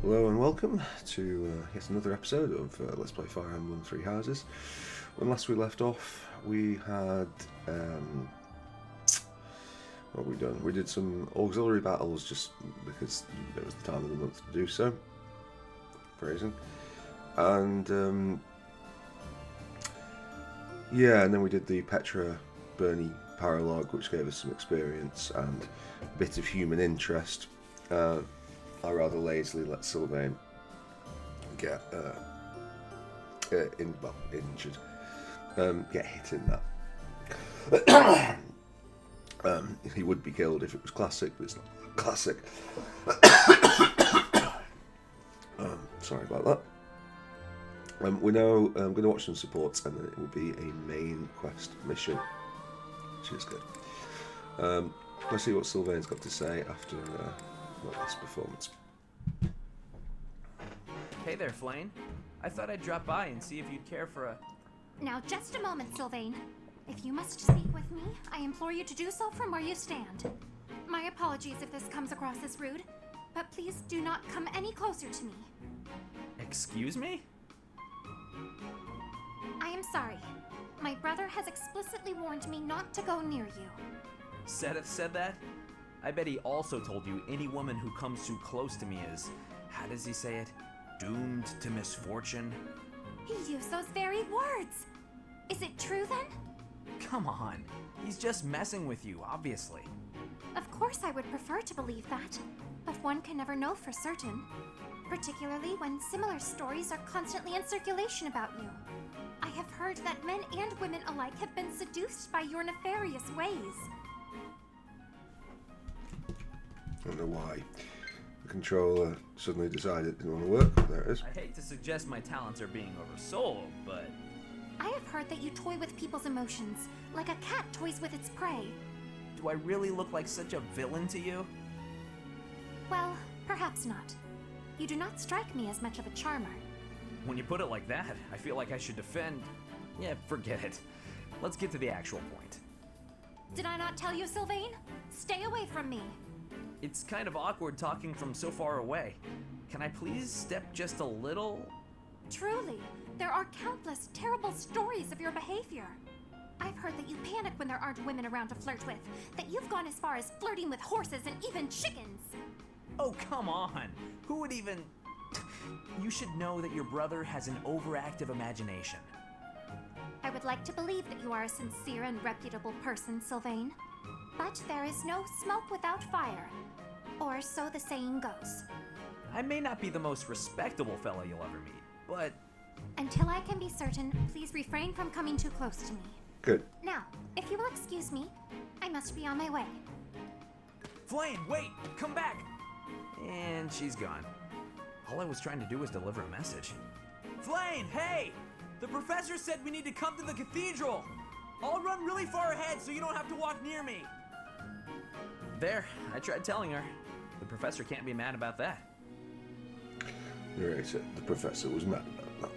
Hello and welcome to yet another episode of Let's Play Fire Emblem Three Houses. When last we left off, we had what have we done? We did some auxiliary battles just because it was the time of the month to do so. Phrasing. And yeah, and then we did the Petra Bernie paralogue, which gave us some experience and a bit of human interest. I rather lazily let Sylvain get injured, get hit in that. He would be killed if it was classic, but it's not classic. Sorry about that. We're now going to watch some supports, and then it will be a main quest mission, which is good. Let's see what Sylvain's got to say after this performance. Hey there, Flane. I thought I'd drop by and see if you'd care for a... Now, just a moment, Sylvain. If you must speak with me, I implore you to do so from where you stand. My apologies if this comes across as rude, but please do not come any closer to me. Excuse me? I am sorry. My brother has explicitly warned me not to go near you. Seth said that? I bet he also told you any woman who comes too close to me is, how does he say it? Doomed to misfortune? He used those very words. Is it true then? Come on. He's just messing with you, obviously. Of course I would prefer to believe that, but one can never know for certain. Particularly when similar stories are constantly in circulation about you. I have heard that men and women alike have been seduced by your nefarious ways. I don't know why. The controller suddenly decided it didn't want to work. There it is. I hate to suggest my talents are being oversold, but... I have heard that you toy with people's emotions, like a cat toys with its prey. do I really look like such a villain to you? Well, perhaps not. You do not strike me as much of a charmer. When you put it like that, I feel like I should defend... Yeah, forget it. Let's get to the actual point. Did I not tell you, Sylvain? Stay away from me. It's kind of awkward talking from so far away. Can I please step just a little? Truly, there are countless terrible stories of your behavior. I've heard that you panic when there aren't women around to flirt with, that you've gone as far as flirting with horses and even chickens. Oh, come on. Who would even... You should know that your brother has an overactive imagination. I would like to believe that you are a sincere and reputable person, Sylvain. But there is no smoke without fire. Or so the saying goes. I may not be the most respectable fellow you'll ever meet, but... Until I can be certain, please refrain from coming too close to me. Good. Now, if you will excuse me, I must be on my way. Flame, wait! Come back! And she's gone. All I was trying to do was deliver a message. Flame, hey! The professor said we need to come to the cathedral! I'll run really far ahead so you don't have to walk near me! There, I tried telling her. The professor can't be mad about that. Right, so the professor was mad about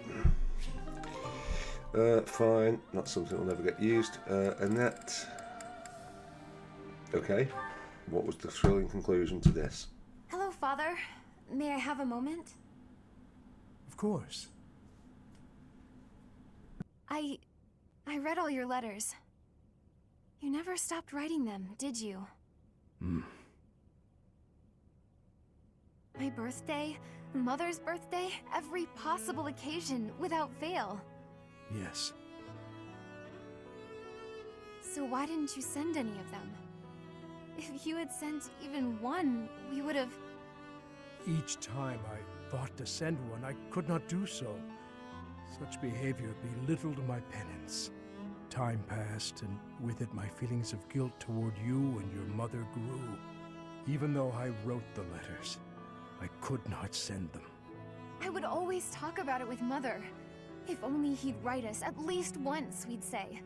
that. Fine, not something will never get used. Annette. Okay, what was the thrilling conclusion to this? Hello, Father. May I have a moment? Of course. I read all your letters. You never stopped writing them, did you? My birthday, Mother's birthday, every possible occasion, without fail. Yes. So why didn't you send any of them? If you had sent even one, we would have... Each time I thought to send one, I could not do so. Such behavior belittled my penance. Time passed, and with it my feelings of guilt toward you and your mother grew. Even though I wrote the letters, I could not send them. I would always talk about it with Mother. If only he'd write us at least once, we'd say.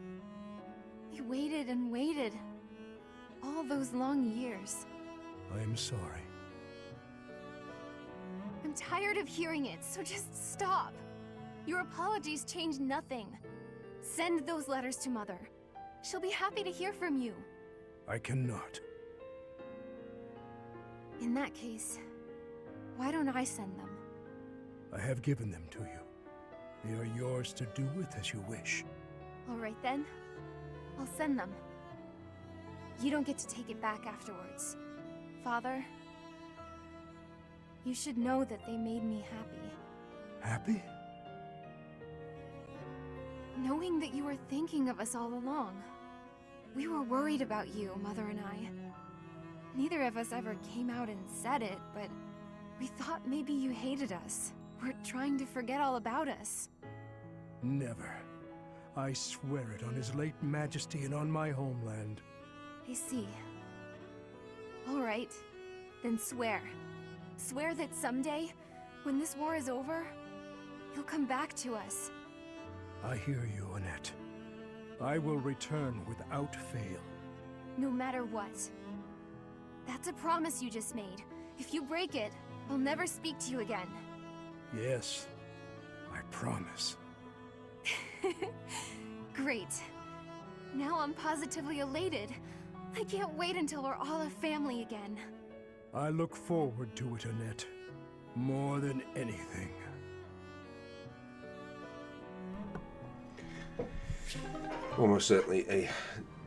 We waited and waited. All those long years. I am sorry. I'm tired of hearing it, so just stop. Your apologies change nothing. Send those letters to Mother. She'll be happy to hear from you. I cannot. In that case, why don't I send them? I have given them to you. They are yours to do with as you wish. All right then. I'll send them. You don't get to take it back afterwards. Father, you should know that they made me happy. Happy? Knowing that you were thinking of us all along. We were worried about you, Mother and I. Neither of us ever came out and said it, but we thought maybe you hated us. Were trying to forget all about us. Never. I swear it on His late Majesty and on my homeland. I see. All right. Then swear. Swear that someday, when this war is over, you'll come back to us. I hear you, Annette. I will return without fail. No matter what. That's a promise you just made. If you break it, I'll never speak to you again. Yes, I promise. Great. Now I'm positively elated. I can't wait until we're all a family again. I look forward to it, Annette. More than anything. Almost certainly a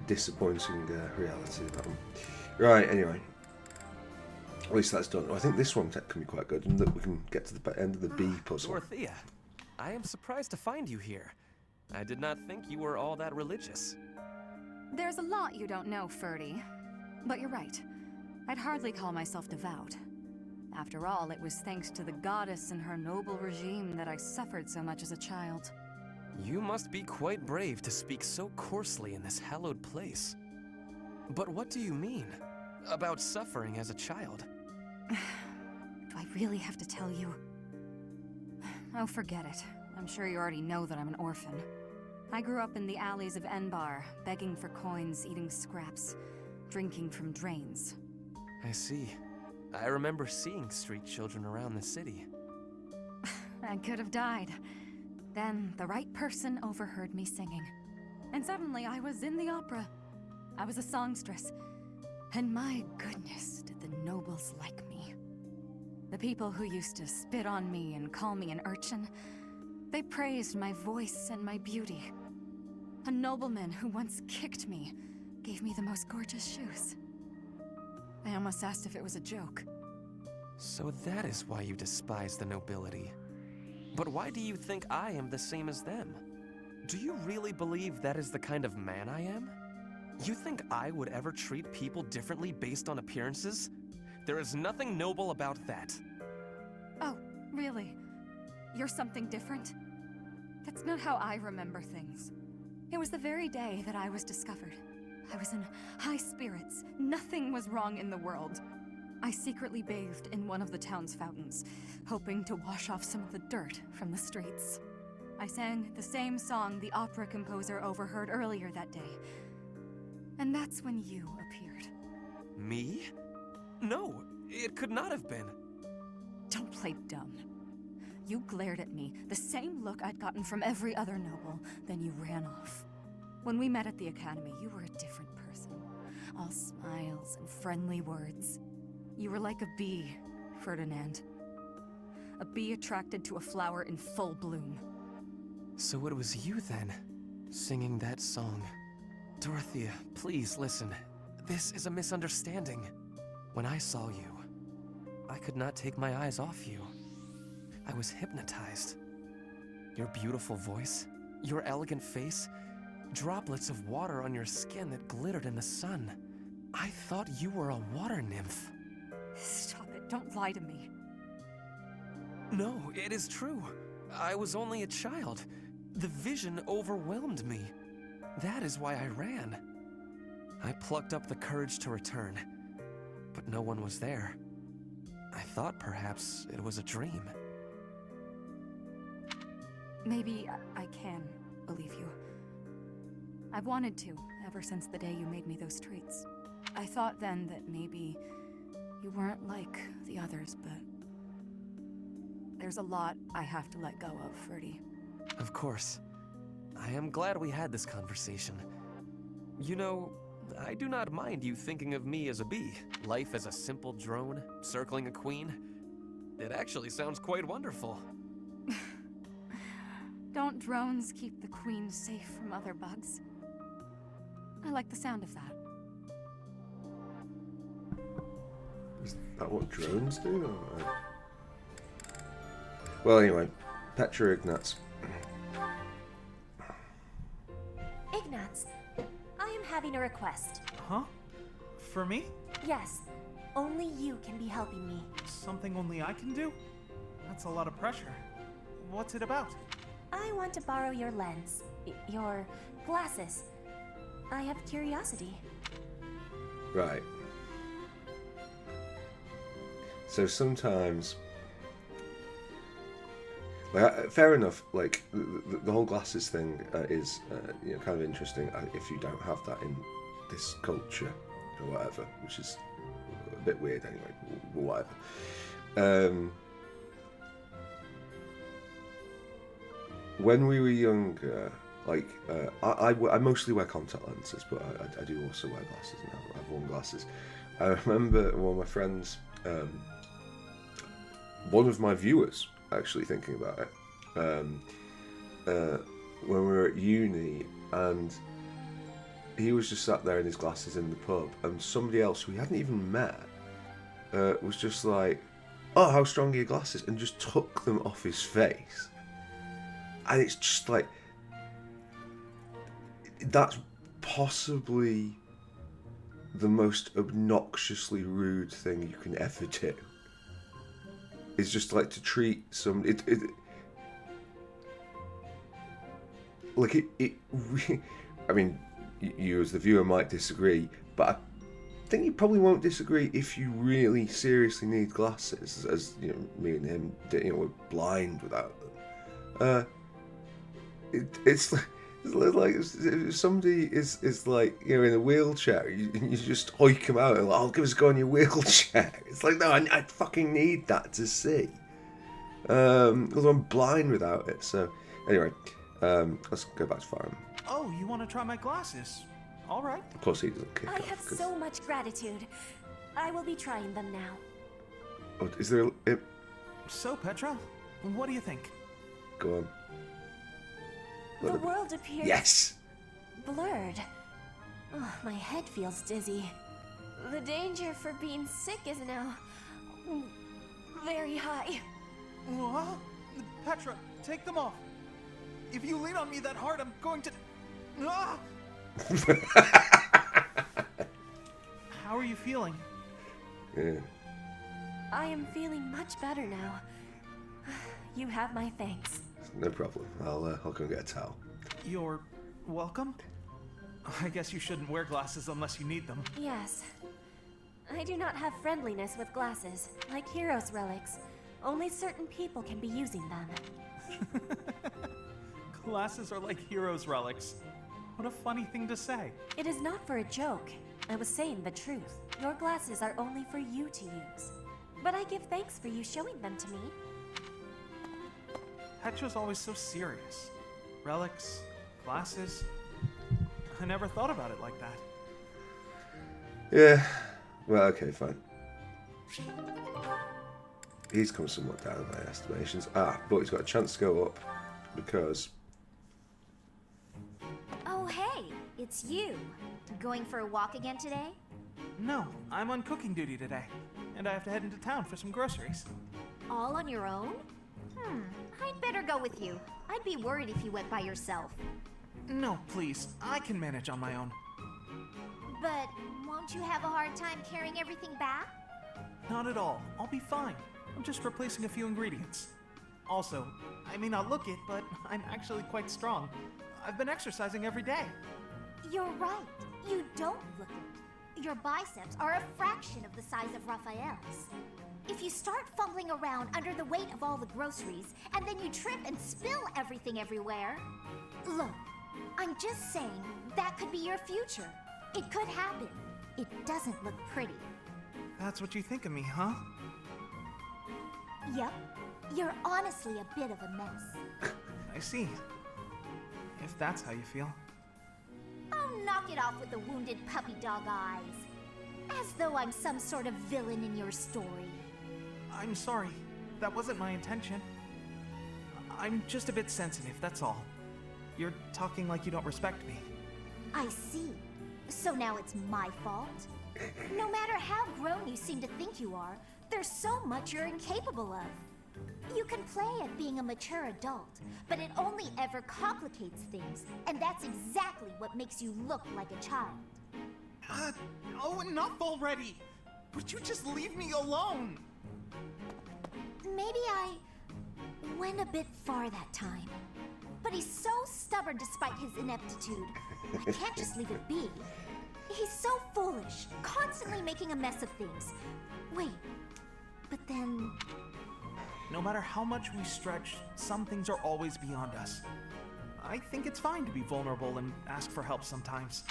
disappointing reality, that one. Right, anyway. At least that's done. I think this one can be quite good, and that we can get to the end of the B puzzle. Dorothea, I am surprised to find you here. I did not think you were all that religious. There's a lot you don't know, Ferdy. But you're right. I'd hardly call myself devout. After all, it was thanks to the goddess and her noble regime that I suffered so much as a child. You must be quite brave to speak so coarsely in this hallowed place. But what do you mean? About suffering as a child? Do I really have to tell you? Oh, forget it. I'm sure you already know that I'm an orphan. I grew up in the alleys of Enbar, begging for coins, eating scraps, drinking from drains. I see. I remember seeing street children around the city. I could have died. Then the right person overheard me singing. And suddenly I was in the opera. I was a songstress. And my goodness, did the nobles like me. The people who used to spit on me and call me an urchin, they praised my voice and my beauty. A nobleman who once kicked me gave me the most gorgeous shoes. I almost asked if it was a joke. So that is why you despise the nobility. But why do you think I am the same as them? Do you really believe that is the kind of man I am? You think I would ever treat people differently based on appearances? There is nothing noble about that. Oh, really? You're something different? That's not how I remember things. It was the very day that I was discovered. I was in high spirits. Nothing was wrong in the world. I secretly bathed in one of the town's fountains, hoping to wash off some of the dirt from the streets. I sang the same song the opera composer overheard earlier that day. And that's when you appeared. Me? No, it could not have been. Don't play dumb. You glared at me, the same look I'd gotten from every other noble, then you ran off. When we met at the academy, you were a different person. All smiles and friendly words. You were like a bee, Ferdinand. A bee attracted to a flower in full bloom. So it was you then, singing that song. Dorothea, please listen. This is a misunderstanding. When I saw you, I could not take my eyes off you. I was hypnotized. Your beautiful voice, your elegant face, droplets of water on your skin that glittered in the sun. I thought you were a water nymph. Stop it, don't lie to me. No, it is true. I was only a child. The vision overwhelmed me. That is why I ran. I plucked up the courage to return, but no one was there. I thought perhaps it was a dream. Maybe I can believe you. I've wanted to, ever since the day you made me those treats. I thought then that maybe you weren't like the others, but there's a lot I have to let go of, Ferdy. Of course. I am glad we had this conversation. You know, I do not mind you thinking of me as a bee. Life as a simple drone, circling a queen. It actually sounds quite wonderful. Don't drones keep the queen safe from other bugs? I like the sound of that. Is that what drones do? Well, anyway, Petra Ignatz. Ignatz, I am having a request. Huh? For me? Yes, only you can be helping me. Something only I can do? That's a lot of pressure. What's it about? I want to borrow your lens, your glasses. I have curiosity. Right. So sometimes, like, fair enough. Like the whole glasses thing is kind of interesting if you don't have that in this culture or whatever, which is a bit weird anyway. But whatever. When we were younger, like I mostly wear contact lenses, but I do also wear glasses now. I've worn glasses. I remember one of my friends. One of my viewers actually thinking about it when we were at uni, and he was just sat there in his glasses in the pub, and somebody else who he hadn't even met was just like, "Oh, how strong are your glasses?" and just took them off his face. And it's just like, that's possibly the most obnoxiously rude thing you can ever do. It's just like to treat some I mean, you as the viewer might disagree, but I think you probably won't disagree if you really seriously need glasses, as you know, me and him, we're blind without them. It's like if somebody is like, in a wheelchair, you just hoik them out and like, "Oh, give us a go on your wheelchair." It's like, no, I fucking need that to see, because I'm blind without it. So anyway, let's go back to Farm. Oh, you want to try my glasses? All right. Of course he doesn't kick I off, have 'cause- so much gratitude. I will be trying them now. Oh, is there So, Petra, what do you think? go on. The world appears Yes. blurred. Oh, my head feels dizzy. The danger for being sick is now very high. What? Petra, take them off. If you lean on me that hard, I'm going to... Ah! How are you feeling? Yeah. I am feeling much better now. You have my thanks. No problem. I'll go and get a towel. You're welcome? I guess you shouldn't wear glasses unless you need them. Yes. I do not have friendliness with glasses, like heroes' relics. Only certain people can be using them. Glasses are like heroes' relics. What a funny thing to say. It is not for a joke. I was saying the truth. Your glasses are only for you to use. But I give thanks for you showing them to me. Petra's always so serious. Relics, glasses. I never thought about it like that. Yeah. Well, okay, fine. He's come somewhat down in my estimations. But he's got a chance to go up because... Oh, hey, it's you. Going for a walk again today? No, I'm on cooking duty today. And I have to head into town for some groceries. All on your own? I'd better go with you. I'd be worried if you went by yourself. No, please. I can manage on my own. But won't you have a hard time carrying everything back? Not at all. I'll be fine. I'm just replacing a few ingredients. Also, I may not look it, but I'm actually quite strong. I've been exercising every day. You're right. You don't look it. Your biceps are a fraction of the size of Raphael's. If you start fumbling around under the weight of all the groceries, and then you trip and spill everything everywhere... Look, I'm just saying that could be your future. It could happen. It doesn't look pretty. That's what you think of me, huh? Yep. You're honestly a bit of a mess. I see. If that's how you feel. Oh, knock it off with the wounded puppy dog eyes. As though I'm some sort of villain in your story. I'm sorry. That wasn't my intention. I'm just a bit sensitive, that's all. You're talking like you don't respect me. I see. So now it's my fault? No matter how grown you seem to think you are, there's so much you're incapable of. You can play at being a mature adult, but it only ever complicates things, and that's exactly what makes you look like a child. Oh, enough already! Would you just leave me alone? Maybe I went a bit far that time. But he's so stubborn despite his ineptitude. I can't just leave it be. He's so foolish, constantly making a mess of things. Wait, but then... No matter how much we stretch, some things are always beyond us. I think it's fine to be vulnerable and ask for help sometimes.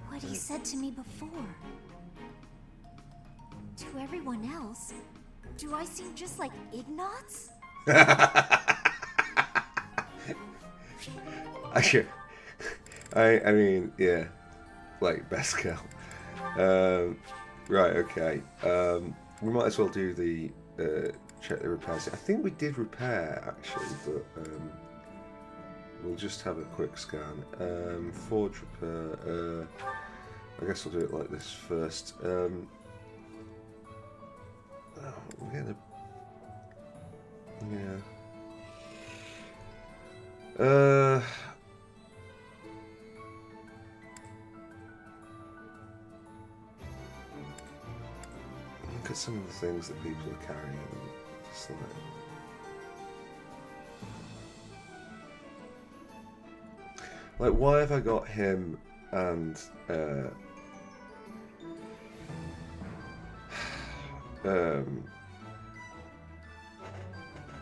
What he said to me before. To everyone else, do I seem just like Ignatz? I mean, yeah, like best girl. Right, okay. We might as well do the check the repairs. I think we did repair actually, but we'll just have a quick scan. Forge repair. I guess I'll do it like this first. We're getting yeah. Look at some of the things that people are carrying. Just like, why have I got him and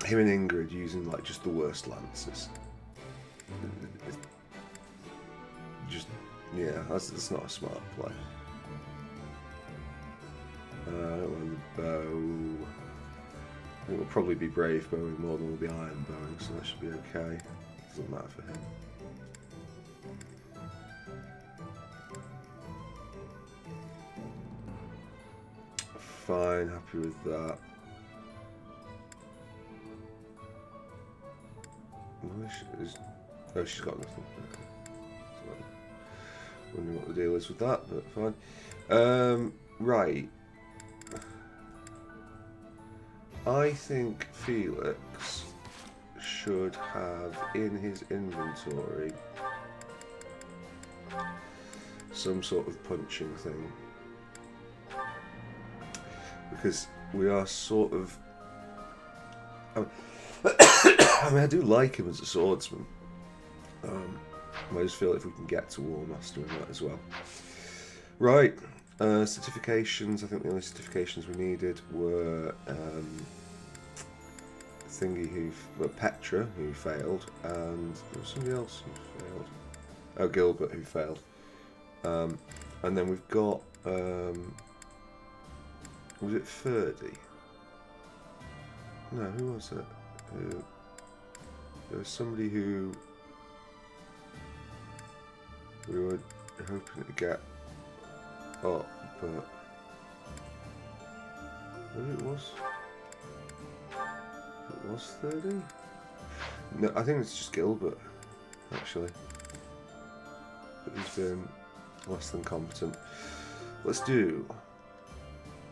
him and Ingrid using like just the worst lances? Just yeah, that's not a smart play. The bow. I think we'll probably be brave bowing more than we'll be iron bowing, so that should be okay. Doesn't matter for him. Fine, happy with that. Oh, she's got nothing. So, wondering what the deal is with that, but fine. Right. I think Felix should have in his inventory some sort of punching thing. Because we are sort of... I mean, I do like him as a swordsman. I just feel if we can get to War Master in that as well. Right. Certifications. I think the only certifications we needed were Petra, who failed, and there was somebody else who failed. Oh, Gilbert, who failed. And then we've got was it Ferdy? No, who was it? There was somebody who we were hoping to get up, but maybe it was 30? No, I think it's just Gilbert, actually. But he's been less than competent. Let's do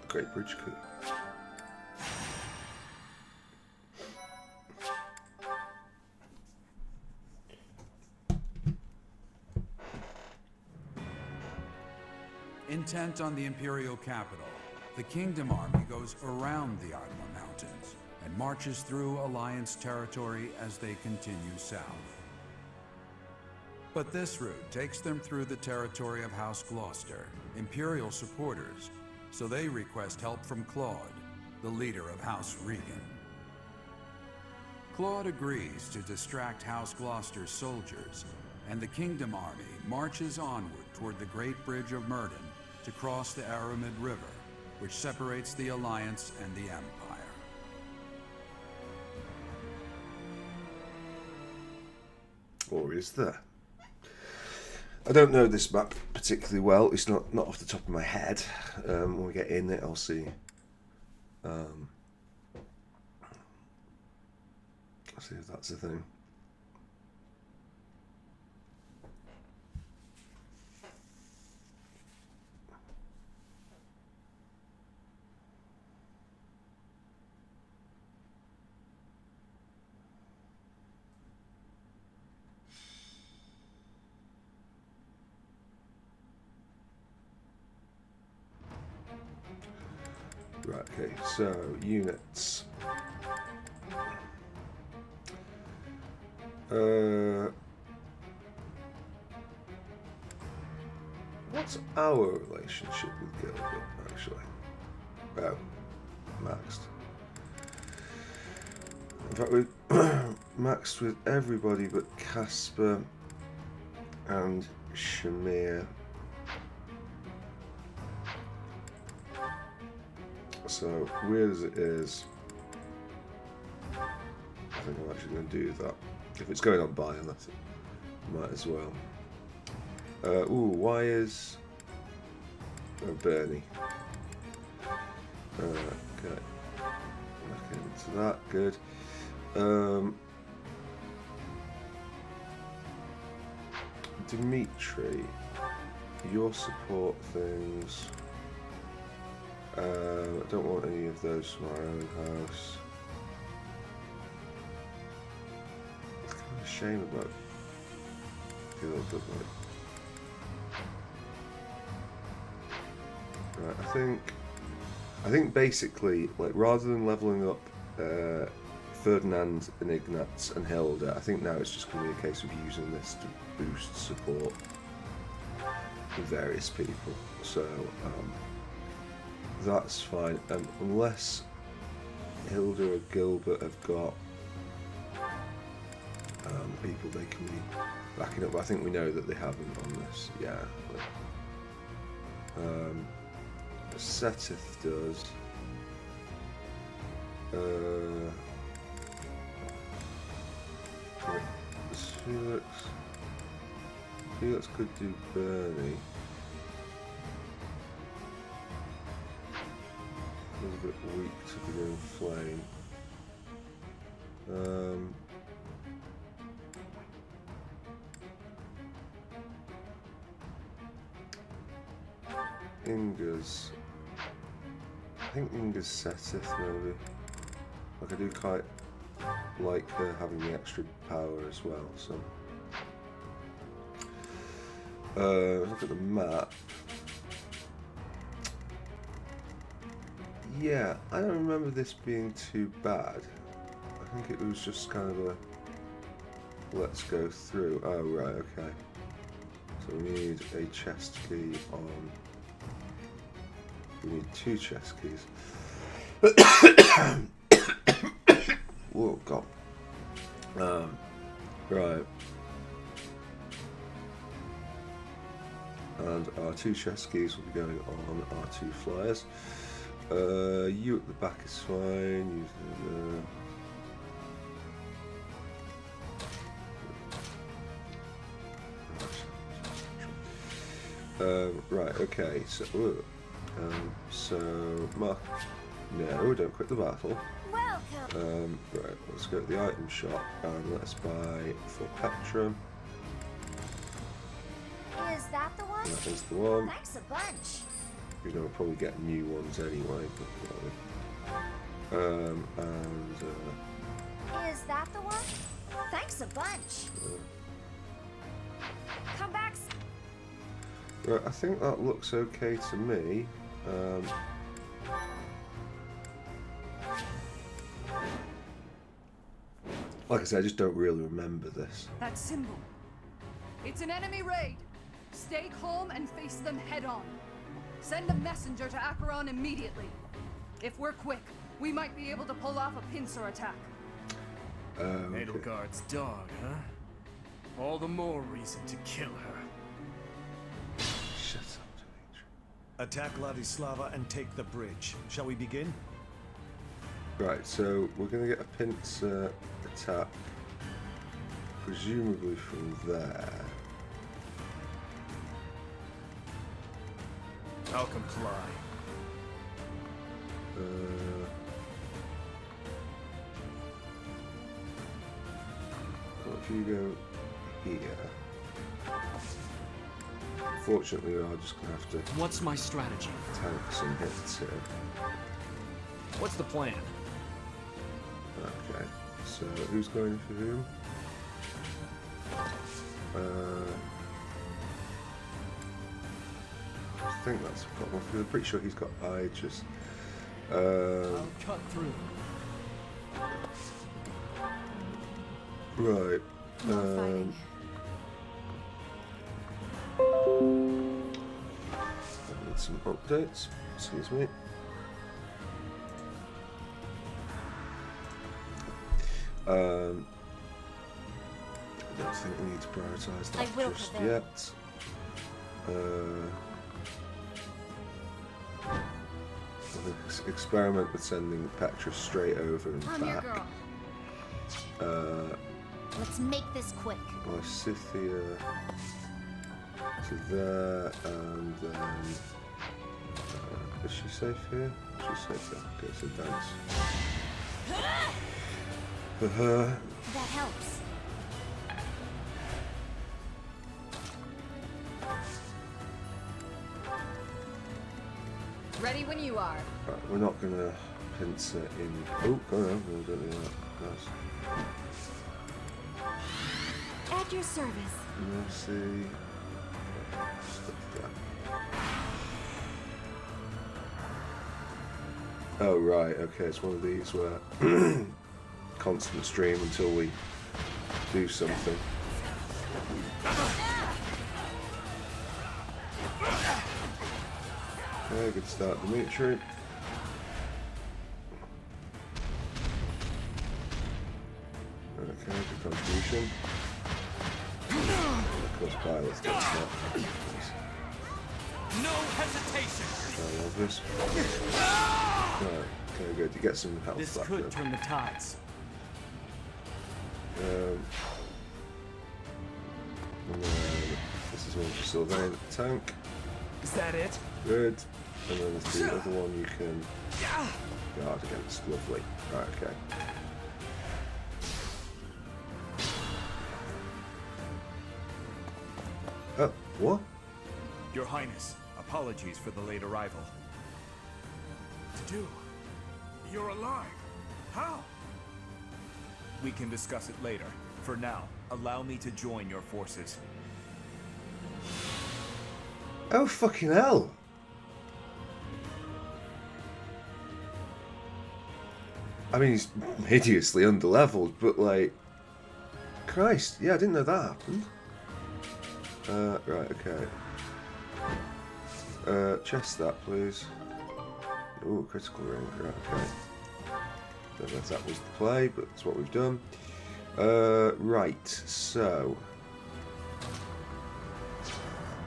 the Great Bridge Coup. Intent on the Imperial capital, the Kingdom Army goes around the Ardma Mountains and marches through Alliance territory as they continue south. But this route takes them through the territory of House Gloucester, Imperial supporters, so they request help from Claude, the leader of House Regan. Claude agrees to distract House Gloucester's soldiers, and the Kingdom Army marches onward toward the Great Bridge of Myrddin to cross the Aramid River, which separates the Alliance and the Empire. Or is there? I don't know this map particularly well. It's not off the top of my head. When we get in it, I'll see. see if that's a thing. Right, okay, so units. What's our relationship with Gilbert, actually? Oh, maxed. In fact, we're maxed with everybody but Casper and Shamir. So, weird as it is, I think I'm actually going to do that. If it's going on buy, I might as well. Why is... Oh, Bernie. Okay. Back into that, good. Dimitri, your support things... I don't want any of those from our own house. It's kind of a shame about Gilbert. Right, I think basically, like, rather than leveling up Ferdinand and Ignatz and Hilda, I think now it's just going to be a case of using this to boost support with various people. So that's fine, unless Hilda or Gilbert have got people they can be backing up. I think we know that they haven't on this, yeah. But, Setith does. Felix could do Bernie. He's a bit weak to be doing Flame. Inga's... I think Inga's Setith, maybe. Like, I do quite like her having the extra power as well, so... look at the map. Yeah, I don't remember this being too bad. I think it was just kind of a let's go through. Oh, right, okay. So we need a chest key on... We need 2 chest keys. Whoa, God. Right. And our 2 chest keys will be going on our 2 flyers. You at the back is fine. Right, okay, so Mark, no, don't quit the battle. Welcome. Right, let's go to the item shop and let's buy 4 Petra. Is that the one? That is the one. Thanks a bunch. You know, we'll probably get new ones anyway. But, Is that the one? Thanks a bunch. Come back. Right, I think that looks okay to me. Like I said, I just don't really remember this. That symbol. It's an enemy raid. Stay calm and face them head on. Send a messenger to Acheron immediately. If we're quick, we might be able to pull off a pincer attack. Okay. Edelgard's dog, huh? All the more reason to kill her. Shut up, Dimitri. Attack Ladislava and take the bridge. Shall we begin? Right, so we're going to get a pincer attack, presumably from there. I'll comply. if you go here. Unfortunately, we are just going to have to What's my strategy? tank some hits here. What's the plan? Okay, so who's going for whom? I think that's a problem. I'm pretty sure he's got Aegis. I'll cut through. Right. More fighting. I need some updates. Excuse me. I don't think we need to prioritise that I will just prevail. yet. Experiment with sending Petra straight over and I'm your back. girl. Let's make this quick. Lysithia to there, and then is she safe here? She's safe there. Okay, so dance for her. That helps. Ready when you are. Right, we're not gonna pincer in. Oh, go on, we don't do that. Nice. At your service. Mercy. Stuff that. Oh right, okay, it's one of these where constant stream until we do something. Okay, good start, Dimitri. Okay, good contribution. Of course, Violet's got that. No hesitation. I love this. Right, okay, good. You get some health This back could then. turn the tides. And then this is one for Sylvain, tank. Is that it? Good. And then there's the other one you can guard against. Lovely. Right, okay. Oh, what? Your Highness, apologies for the late arrival. To do. You're alive. How? We can discuss it later. For now, allow me to join your forces. Oh, fucking hell. I mean, he's hideously underleveled, but like, Christ, yeah, I didn't know that happened. Right, okay. Chest that, please. Ooh, critical ring, right, okay. Don't know if that was the play, but that's what we've done. Right, so...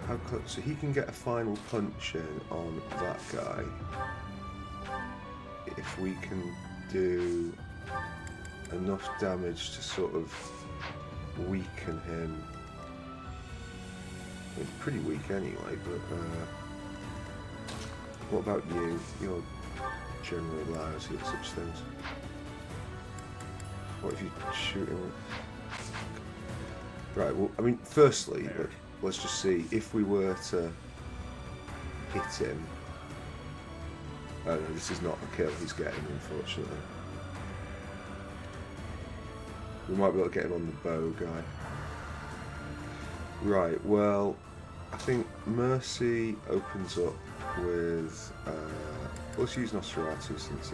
How close? So he can get a final punch in on that guy. If we can do enough damage to sort of weaken him. He's pretty weak anyway, but what about you? You're generally lousy at such things. What if you shoot him? Right, well, I mean, firstly, let's just see if we were to hit him. Oh no, this is not the kill he's getting, unfortunately. We might be able to get him on the bow guy. Right, well, I think Mercy opens up with... let's use Nosferatu since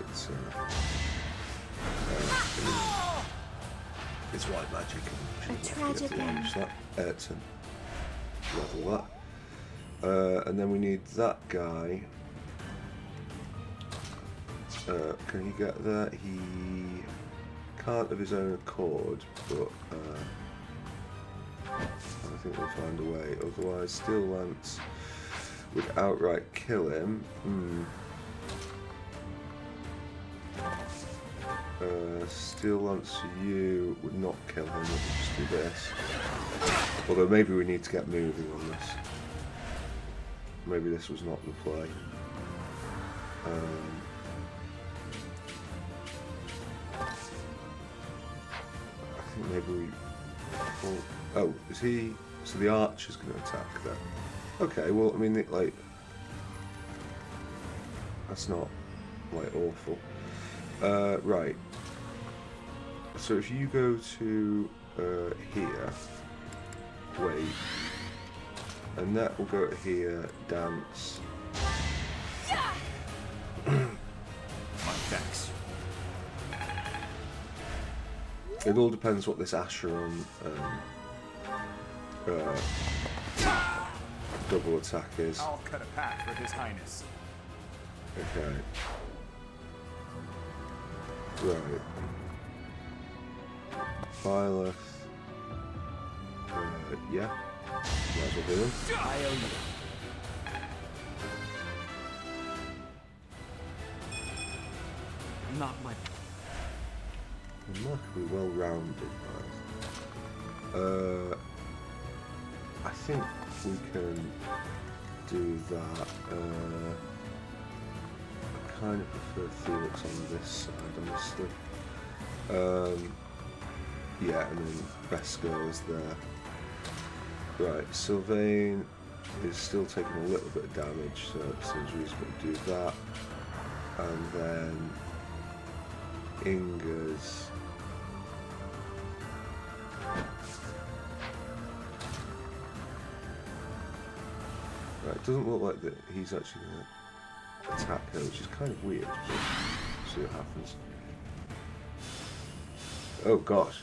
it's white magic. A tragic end. To level that. And then we need that guy. Can he get there? He can't of his own accord, but I think we'll find a way. Otherwise, Steel Lance would outright kill him. Steel Lance to you would not kill him, it would just do this. Although maybe we need to get moving on this. Maybe this was not the play. I think maybe we Well, oh, is he... So the archer's going to attack then. Okay, well, I mean, like... That's not, like, awful. Right. So if you go to here... Wait. And that will go to here, dance. Thanks. It all depends what this Acheron double attack is. I'll cut a path for His Highness. Okay. Right. Byleth. Yeah. Might as well do them. I owe you. Not my... Remarkably well-rounded, right? I think we can do that. I kind of prefer Felix on this side, honestly. Yeah, and then Vesco is there. Right, Sylvain is still taking a little bit of damage, so it seems reasonable to do that. And then Inga's... Right, it doesn't look like that he's actually going to attack her, which is kind of weird, but we'll see what happens. Oh gosh.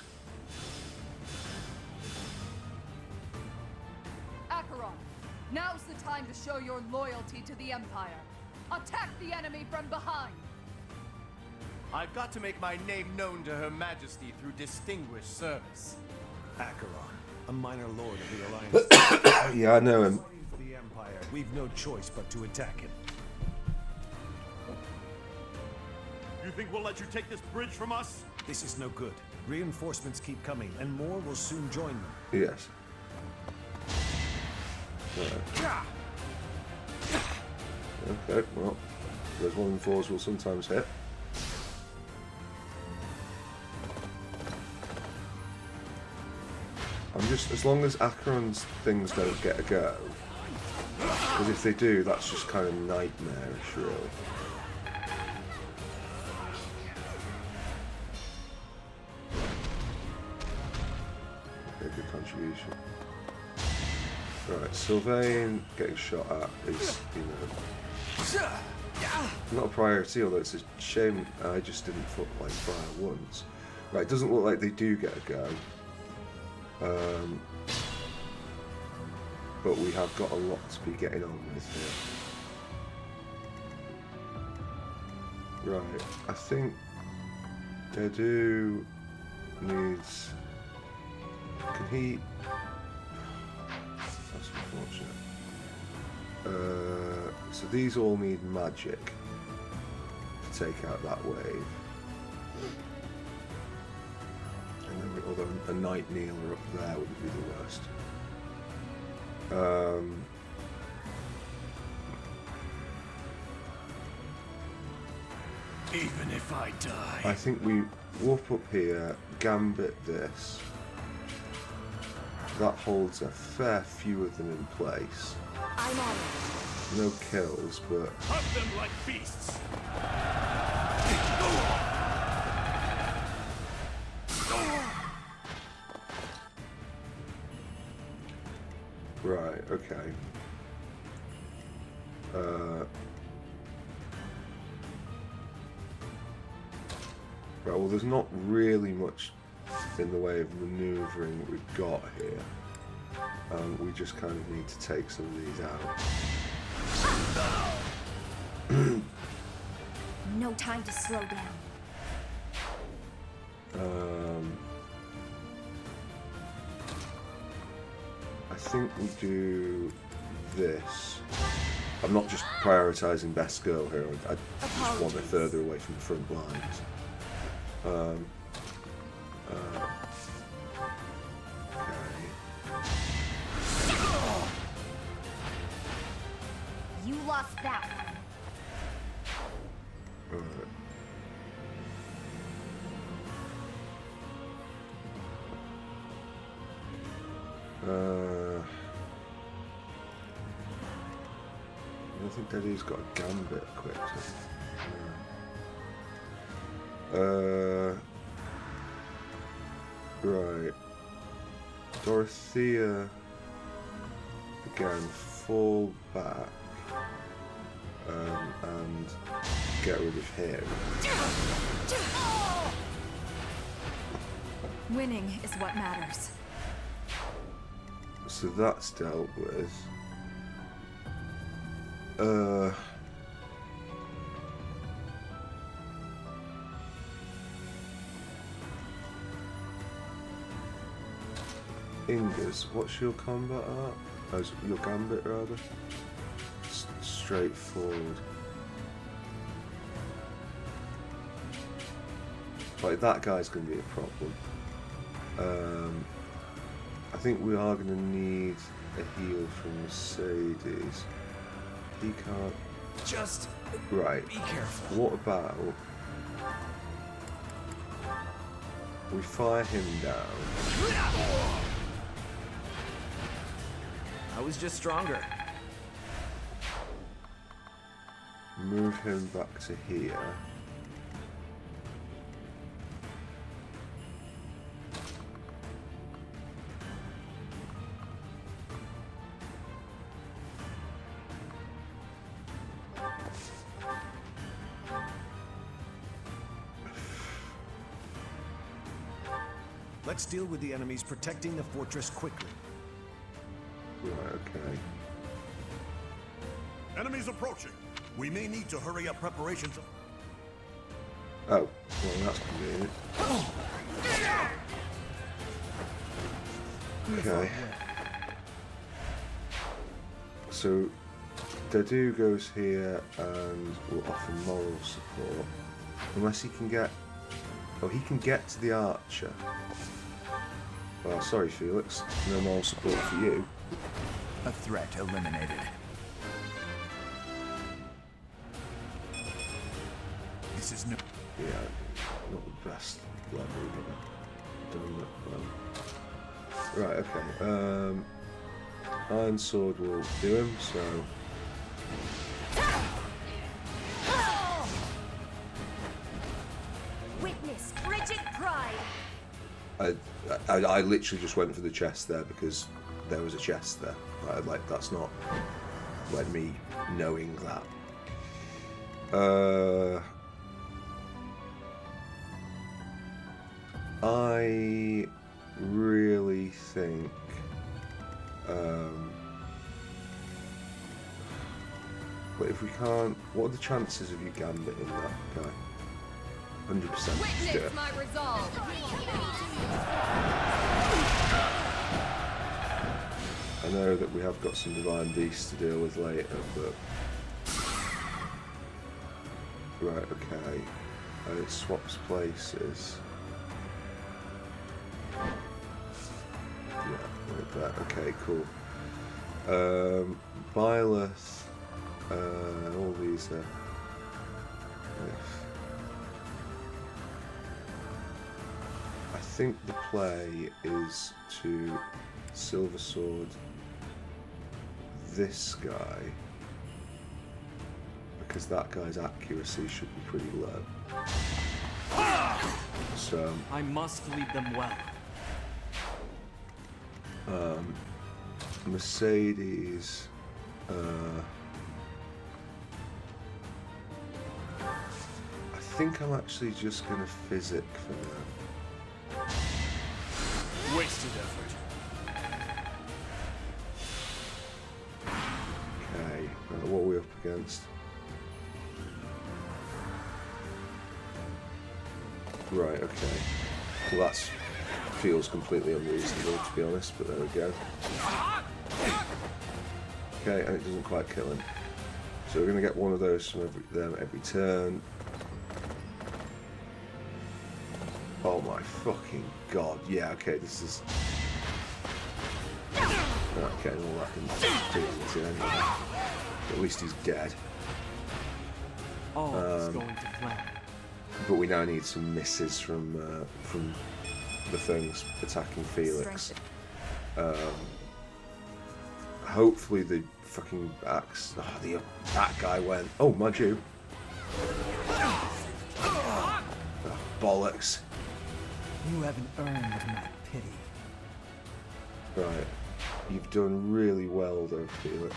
Acheron, now's the time to show your loyalty to the Empire. Attack the enemy from behind! I've got to make my name known to Her Majesty through distinguished service. Acheron, a minor lord of the Alliance. Yeah, I know him. For the Empire, we've no choice but to attack him. You think we'll let you take this bridge from us? This is no good. Reinforcements keep coming, and more will soon join them. Yes. Right. Okay, well, those 1-4s will sometimes hit. I'm just, as long as Acheron's things don't get a go, because if they do, that's just kind of nightmarish, really. Okay, good contribution. Right, Sylvain getting shot at is, you know, not a priority, although it's a shame I just didn't like fire once. Right, it doesn't look like they do get a go. But we have got a lot to be getting on with here. Right, I think Dedu needs... Can he... That's unfortunate. So these all need magic to take out that wave. And then, although a Night Kneeler up there wouldn't be the worst. Even if I die. I think we warp up here, gambit this. That holds a fair few of them in place. I'm on it. No kills, but... Hunt them like beasts! Right, okay. Right, well, there's not really much in the way of manoeuvring we've got here. We just kind of need to take some of these out. No time to slow down. I think we do this. I'm not just prioritising best girl here. I just want her further away from the front lines. Okay. You lost that one. Alright. I don't think Daddy's got a gambit equipped. Right. Dorothea again, fall back and get rid of him. Winning is what matters. So that's dealt with. Ingas, what's your combat art? Oh, your gambit rather? Straightforward. Like, that guy's going to be a problem. I think we are going to need a heal from Mercedes. He can't... Just... Right. Be careful. What about... we fire him down. I was just stronger. Move him back to here. Let's deal with the enemies protecting the fortress quickly. Right, okay. Enemies approaching. We may need to hurry up preparations. Oh, well, that's convenient. Okay. So, Dadu goes here and will offer moral support. Unless he can get... Oh, he can get to the archer. Well, sorry, Felix. No moral support for you. A threat eliminated. This is no... Yeah, not the best level, but done that well. Right, okay. Iron Sword will do him, so... Witness frigid pride. I literally just went for the chest there because there was a chest there. Like, that's not like me knowing that. I really think but if we can't, what are the chances of you gambiting that guy? 100%. Witness my resolve. I know that we have got some divine beasts to deal with later, but right, okay. And it swaps places. Yeah, like that. Okay, cool. Byleth, all these are. I think the play is to Silver Sword this guy, because that guy's accuracy should be pretty low. So I must lead them well. Mercedes, I think I'm actually just going to physic for now. Wasted effort. Okay, what are we up against? Right, okay. Well, that feels completely unreasonable, to be honest, but there we go. Okay, and it doesn't quite kill him. So we're going to get one of those from them every turn. Oh my fucking god. Yeah, okay, this is... Okay, well, that can do it anyway. At least he's dead. All is going to plan. But we now need some misses from the things attacking Felix. hopefully the fucking axe. Oh, that guy went. Oh, mind you. Oh, bollocks. You haven't earned my pity. Right. You've done really well, though, Felix.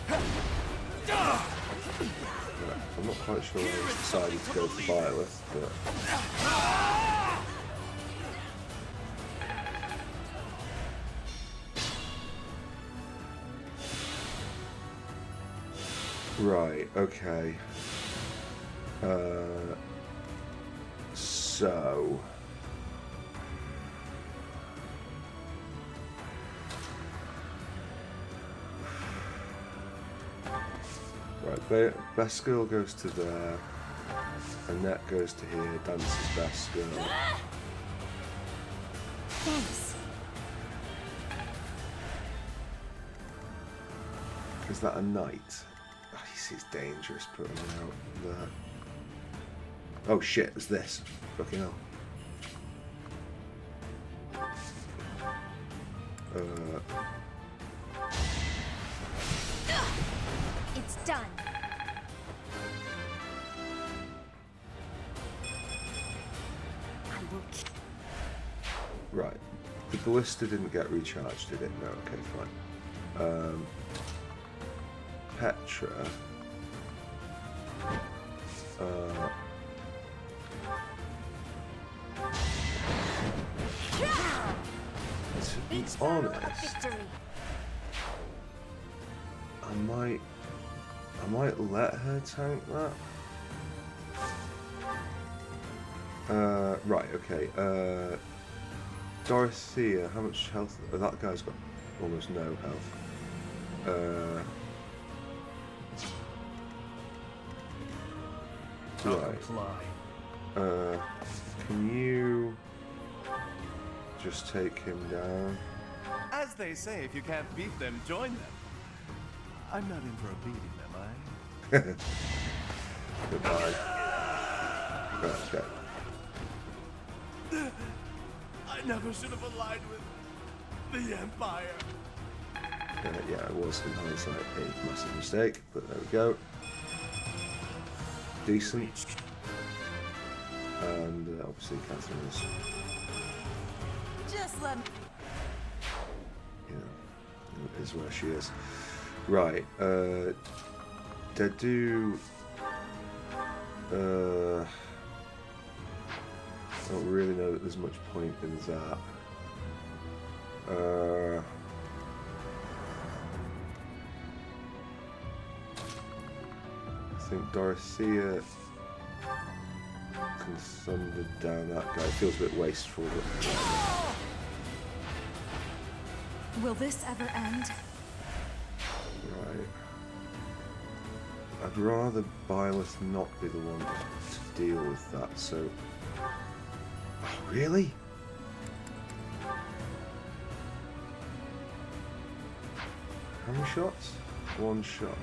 Right. I'm not quite sure I was decided to go for Byleth, but... Right, okay. So... Right, best girl goes to there, Annette goes to here, dances best girl. Thanks. Is that a knight? Oh, it's dangerous putting it out there. Oh shit, it's this. Fucking hell. It's done. I will. Right. The ballista didn't get recharged, did it? No, okay, fine. Petra. To be honest, I might let her tank that. Right, okay. Dorothea, how much health? Oh, that guy's got almost no health. Right. Can you just take him down? As they say, if you can't beat them, join them. I'm not in for a beating, am I? Goodbye. Right, okay. I never should have aligned with the Empire. Yeah, it was in hindsight a massive mistake, but there we go. Decent. And obviously Catherine is, Just let me. you know, is where she is. Right, Dedu, I don't really know that there's much point in that. I think Dorothea can thunder down that guy. It feels a bit wasteful, but... Will this ever end? Right. I'd rather Byleth not be the one to deal with that, so... Oh, really? How many shots? One shot.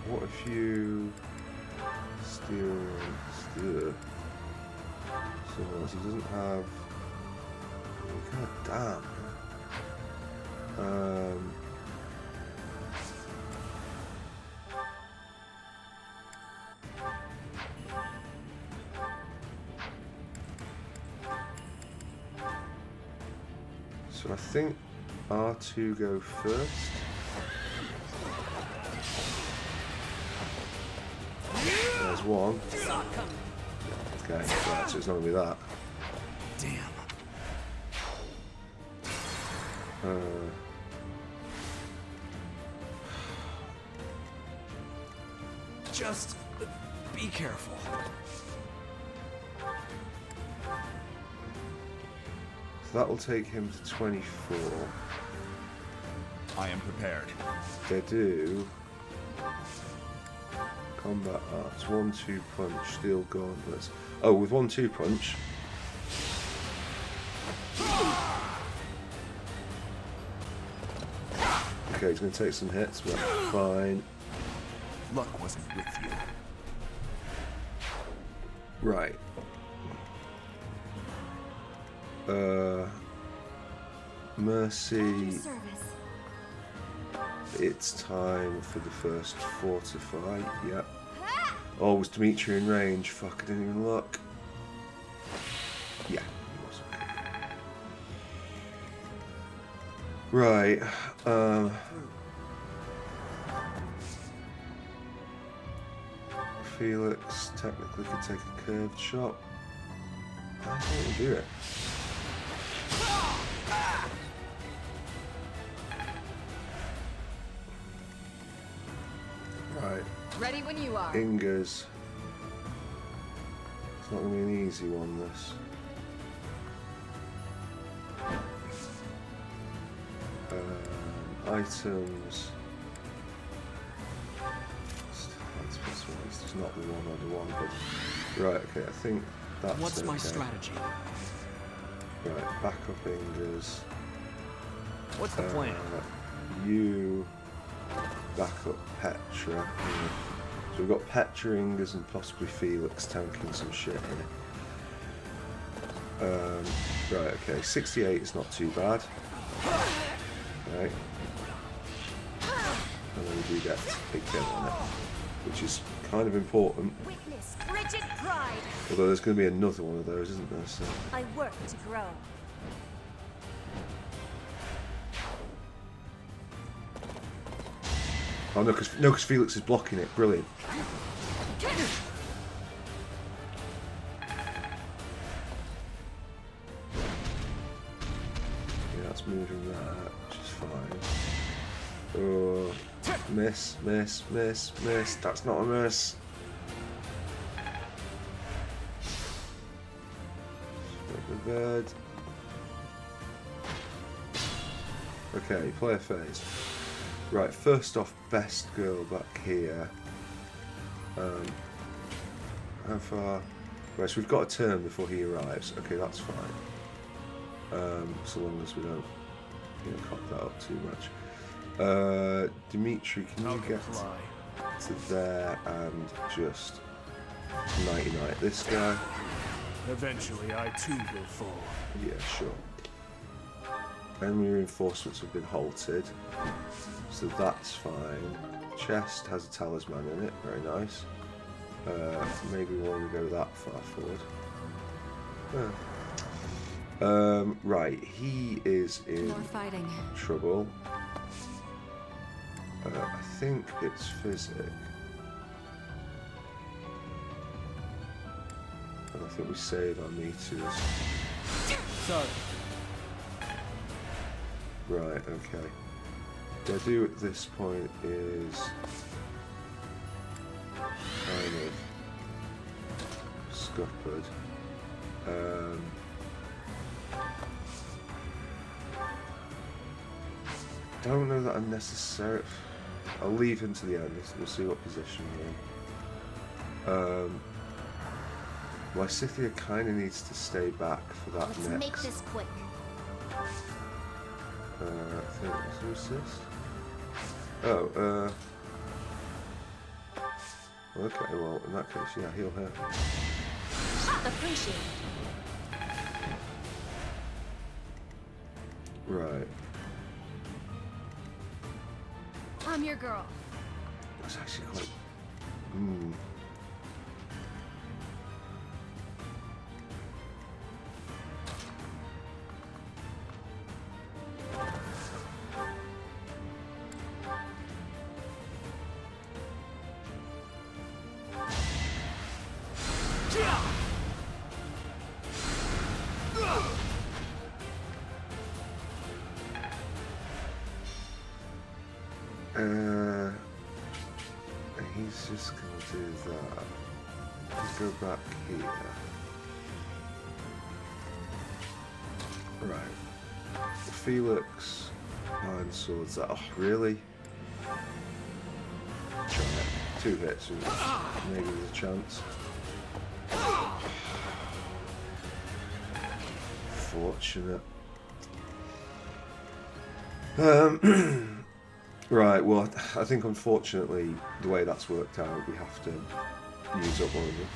What if you steer someone else? He doesn't have. God damn. So I think R2 go first. There's one. Okay, right, so it's not gonna be that. Damn. Just be careful. So that'll take him to 24. I am prepared. They do. Combat arts, 1-2 punch, steel gauntlets. Oh, with 1-2 punch. Okay, he's going to take some hits, but fine. Luck wasn't with you. Right. Mercy. It's time for the first fortify. Yep. Oh, was Dimitri in range? Fuck, I didn't even look. Yeah, he was. Right. Felix technically could take a curved shot. I don't do it. Right. Ready when you are. Inga's. It's not going to be an easy one, this. Items. It's not the one I want, but right. Okay, I think that's. What's my okay. strategy? Right, back up Inga's. What's the plan? You back up Petra. Yeah. So we've got Petra, Inga's, and possibly Felix tanking some shit here. Right, okay, 68 is not too bad. Right. And then we do get a big kill on it, which is kind of important. Witness frigid pride. Although there's going to be another one of those, isn't there? So. I work to grow. Oh no, because Felix is blocking it. Brilliant. Yeah, that's moving that, which is fine. Oh, miss, miss, miss, miss. That's not a miss. Make the bed. Okay, player phase. Right, first off, best girl back here. How far? Right, so we've got a turn before he arrives. Okay, that's fine. So long as we don't, cock that up too much. Dimitri, can you get to there and just nighty-night this guy? Eventually, I too will fall. Yeah, sure. Enemy reinforcements have been halted, so that's fine. Chest has a talisman in it, very nice. Maybe we want to go that far forward. Right, he is in trouble. I think it's physic. And I think we save our meters. Sorry. Right, okay. What I do at this point is kind of scuppered. Don't know that I'm necessary. I'll leave him to the end. We'll see what position we're in. Lysithia kind of needs to stay back for that Let's next. make this quick. I think who's this? Oh, okay, well, in that case, yeah, heal her. Appreciate it. Right. I'm your girl. That's actually quite... He's just gonna do that. Let's go back here. Right. Felix, Iron Swords. Oh, really? Try it. 2 hits. Maybe there's a chance. Fortunate. Right, well, I think unfortunately, the way that's worked out, we have to use up one of the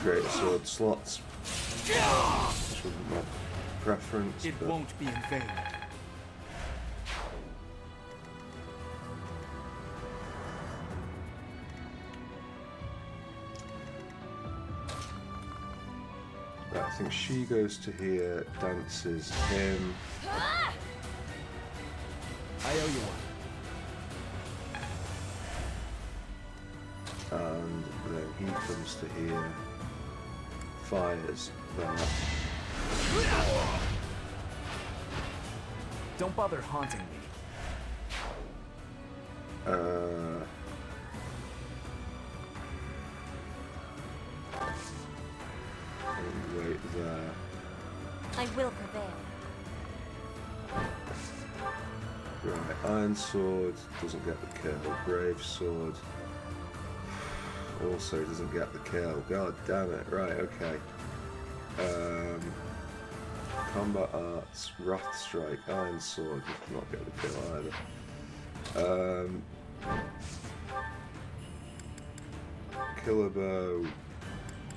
greater sword slots. Which wouldn't preference. It won't be in vain. Right, I think she goes to here, dances him. I owe you one. And then he comes to here, fires that. Don't bother haunting me. Wait there. I will prevail. Right, Iron Sword doesn't get the kill. Brave Sword also doesn't get the kill. God damn it. Right, okay. Combat Arts, Wrath Strike, Iron Sword does not get the kill either. Killer Bow,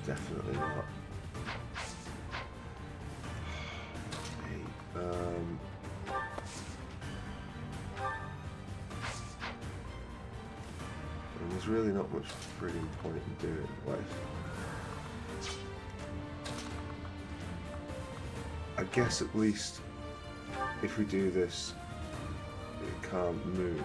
definitely not. And there's really not much friggin' point in doing like. I guess at least if we do this, it can't move.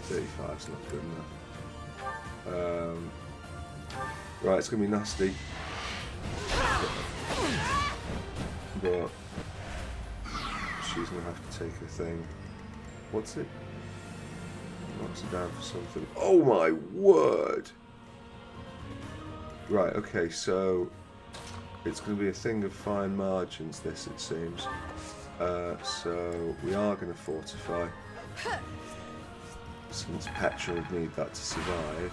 35's not good enough. Right, it's gonna be nasty. But she's gonna have to take a thing. What's it? Knocks it down for something. Oh my word! Right, okay, so it's gonna be a thing of fine margins, this it seems. So we are gonna fortify. Since Petra would need that to survive.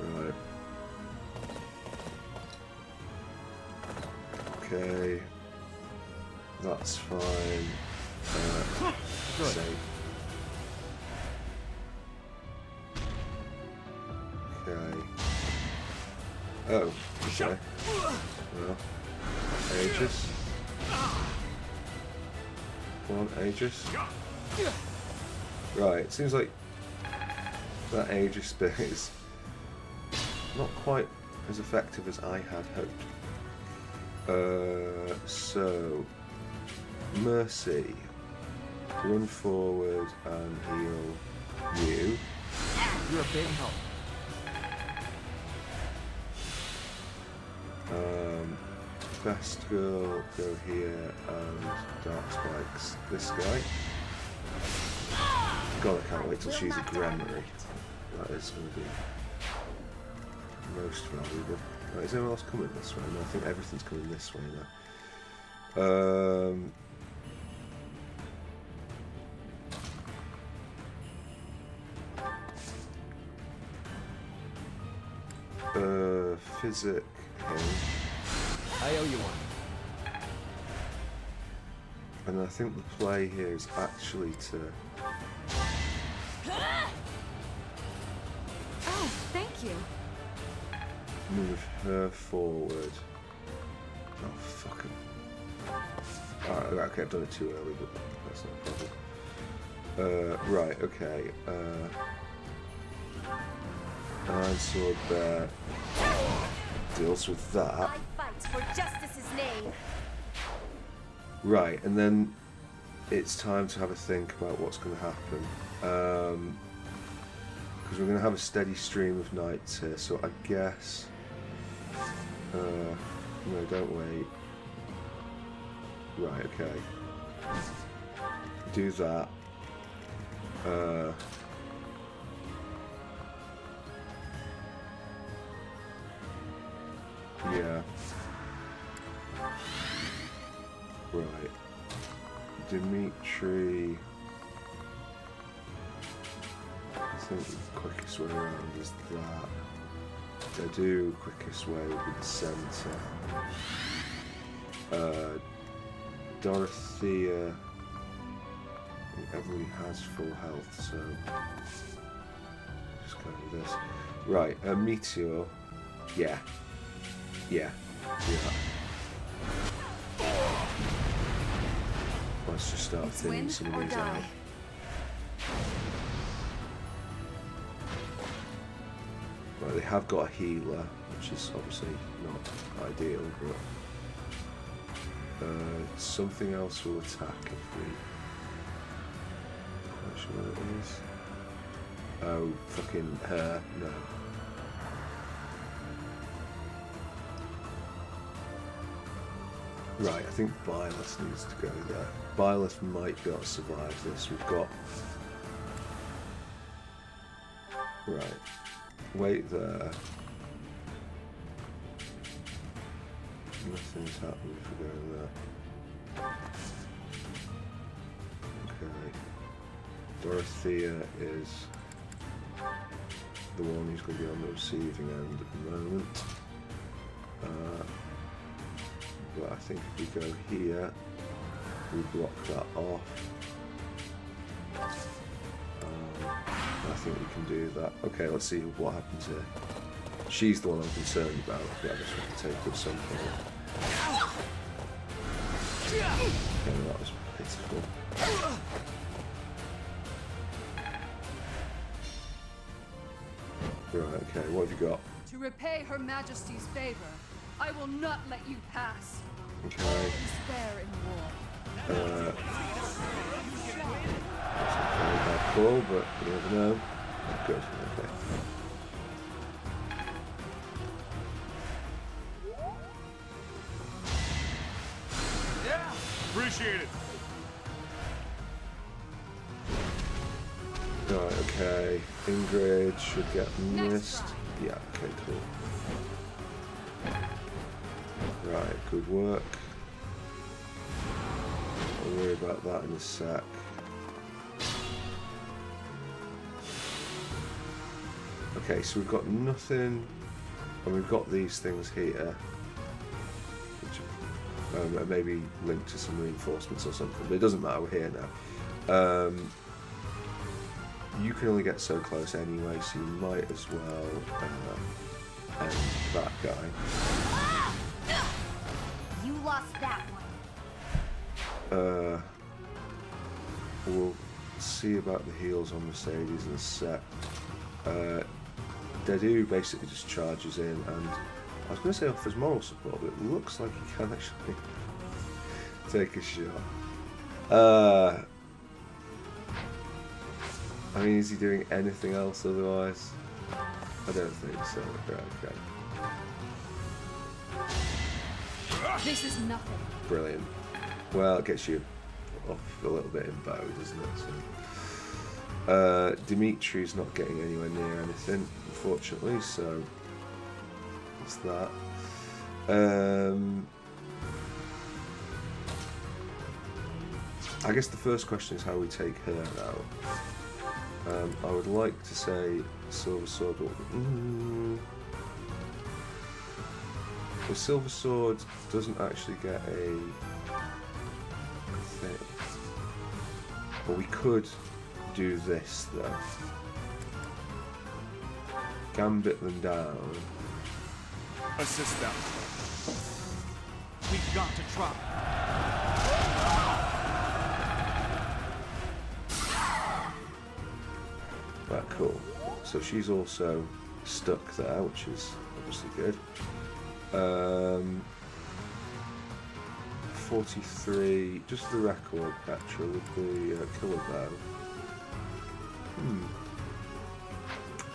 Right. Okay. That's fine. Safe. Okay. Oh, okay. Well, Aegis. Come on, Aegis. Right, it seems like that Aegis bit is not quite as effective as I had hoped. So, Mercy, run forward and heal you. You're a big help. Best Girl, go here and Dark Spikes this guy. God, I can't wait till she's a Granary. That is going to be most valuable. Right, is anyone else coming this way? No, I think everything's coming this way now. Physic him. I owe you one. And I think the play here is actually to... Oh, thank you. move her forward. Oh, fucking... Alright, okay, I've done it too early, but that's not a problem. Right, okay. Iron Sword there. Deals with that. I fight for justice's name. Right, and then it's time to have a think about what's going to happen. Because we're going to have a steady stream of knights here, so I guess... no, don't wait. Right, okay. Do that. Yeah. Right. Dimitri. I think the quickest way around is that. I do quickest way would be the centre. Dorothea think everybody has full health, so just go with this. Right, a meteor. Yeah. Yeah. Let's just start thinning some of these out. Right, they have got a healer, which is obviously not ideal, but something else will attack if we... Not sure what it is. Oh, fucking her, no. Right, I think Byleth needs to go there. Byleth might be able to survive this. We've got... Right. Wait there. Nothing's happening if we go in there. Okay. Dorothea is the one who's going to be on the receiving end at the moment. But I think if we go here, we block that off. I think we can do that. Okay, let's see what happens here. She's the one I'm concerned about. Yeah, I just want to take her at some point. Okay, that was pitiful. Right, okay, what have you got? To repay Her Majesty's favor, I will not let you pass. Okay. Despair in war. That's a very bad call, but you never know. Good, okay. Yeah, appreciate it. Right, okay. Ingrid should get missed. Yeah, okay, cool. Right, good work. I'll worry about that in a sec. Okay, so we've got nothing, and we've got these things here, which are maybe linked to some reinforcements or something, but it doesn't matter, we're here now. You can only get so close anyway, so you might as well end that guy. You lost that one. We'll see about the heals on Mercedes in a sec. Dedu basically just charges in, and I was going to say offers moral support, but it looks like he can actually take a shot. I mean, is he doing anything else otherwise? I don't think so. Right, okay. This is nothing. Brilliant. Well, it gets you off a little bit in bow, doesn't it? So. Dimitri's not getting anywhere near anything, unfortunately, so it's that. I guess the first question is how we take her out. I would like to say Silver Sword, but the Silver Sword doesn't actually get a thing. But we could do this though. Gambit them down. Assist them. We've got to try. Right, cool. So she's also stuck there, which is obviously good. 43, just for the record, Petra, with the killer bow.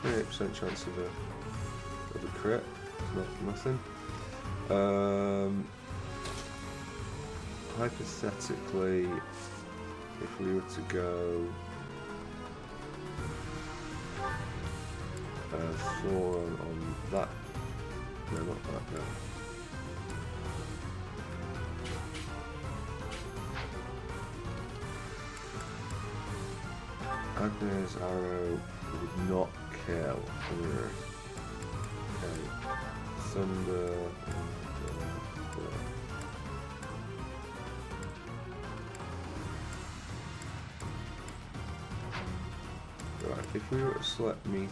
28% chance of a crit. It's nothing. Hypothetically, if we were to go 4 on that. No, not that, no. Agnes arrow would not kill. Okay. Thunder. if we were to select Meteor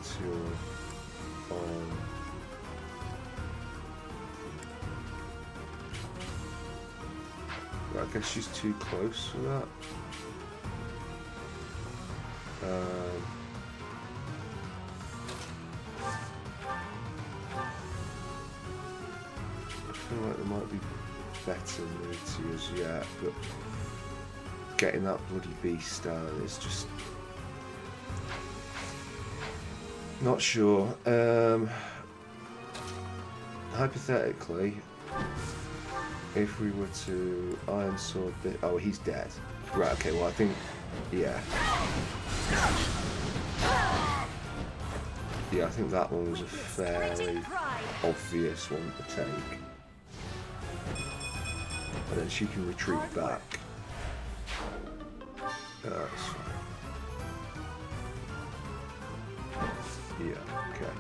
on... Well, I guess she's too close for that. I feel like there might be better meteors yet, but getting that bloody beast down is just not sure. Hypothetically, if we were to Iron Sword this, oh, he's dead. Right, okay, well I think, yeah. Yeah, I think that one was a fairly obvious one to take. And then she can retreat back. That's fine. Yeah, okay.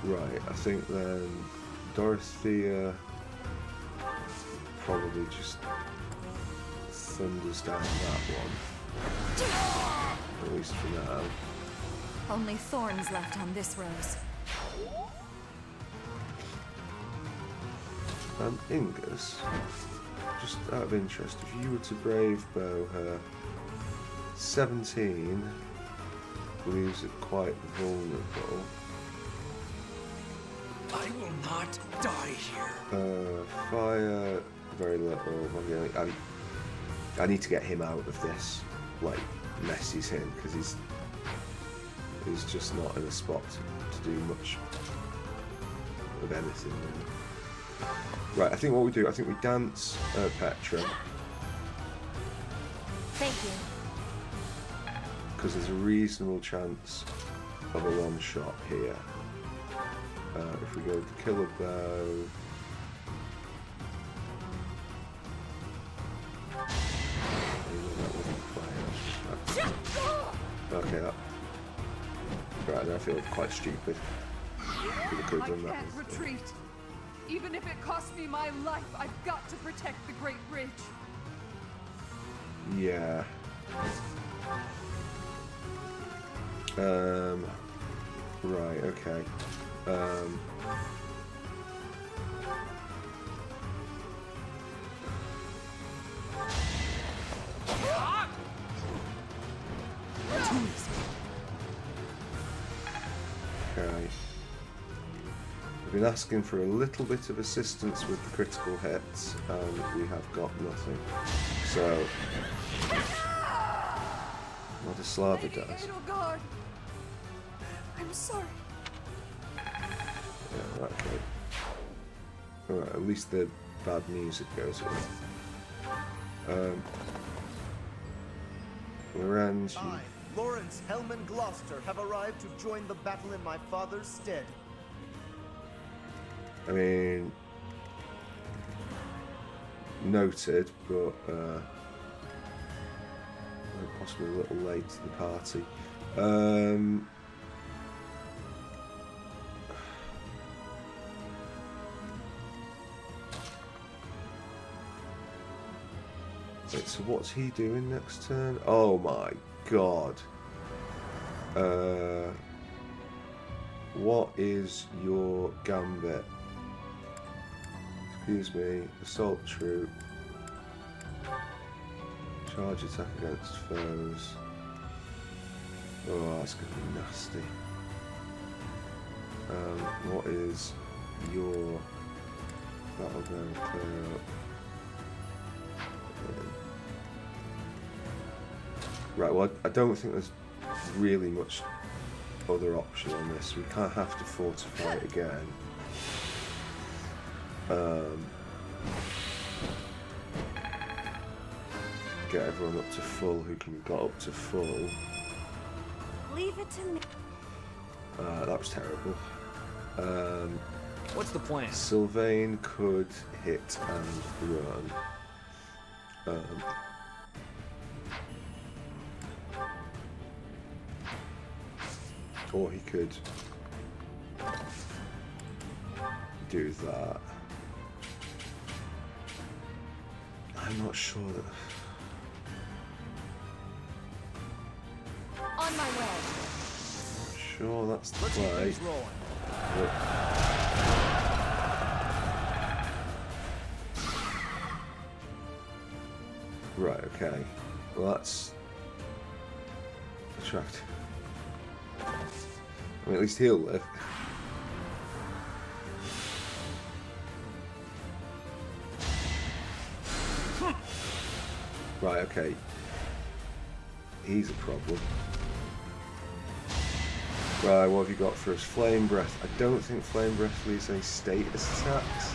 Right, I think then Dorothea probably just thunders down that one. At least for now. Only thorns left on this rose. Ingus, just out of interest, if you were to brave bow her, 17 leaves it quite vulnerable. I will not die here. Fire, very little. I need to get him out of this, like, mess he's in, because he's just not in a spot to do much of anything. Right, I think what we do, I think we dance Petra. Thank you. Because there's a reasonable chance of a one-shot here. If we go to kill a bow... Okay, that... Right, I feel quite stupid. I can't retreat. Even if it costs me my life, I've got to protect the Great Bridge. Yeah. Right, okay. Okay. We've been asking for a little bit of assistance with the critical hits, and we have got nothing. So, Vladislava does. Edelgard. I'm sorry. Yeah, okay. Alright, at least the bad music goes away. Lorenz, I, Lawrence Hellman Gloucester, have arrived to join the battle in my father's stead. I mean, noted, but possibly a little late to the party. Wait, so what's he doing next turn? Oh my god. What is your gambit? Excuse me, assault troop. Charge attack against foes. Oh, that's gonna be nasty. What is your battleground clear up? Right, well, I don't think there's really much other option on this. We can't have to fortify it again. Get everyone up to full who can got up to full. Leave it to me. That was terrible. What's the plan? Sylvain could hit and run. Or he could do that. I'm not sure that... on my way. Sure, that's the Let's get play. things rolling. Right, okay. Well, that's attractive. I mean, at least he'll live. Right, okay. He's a problem. Right, what have you got for us? Flame Breath. I don't think Flame Breath leaves any status attacks.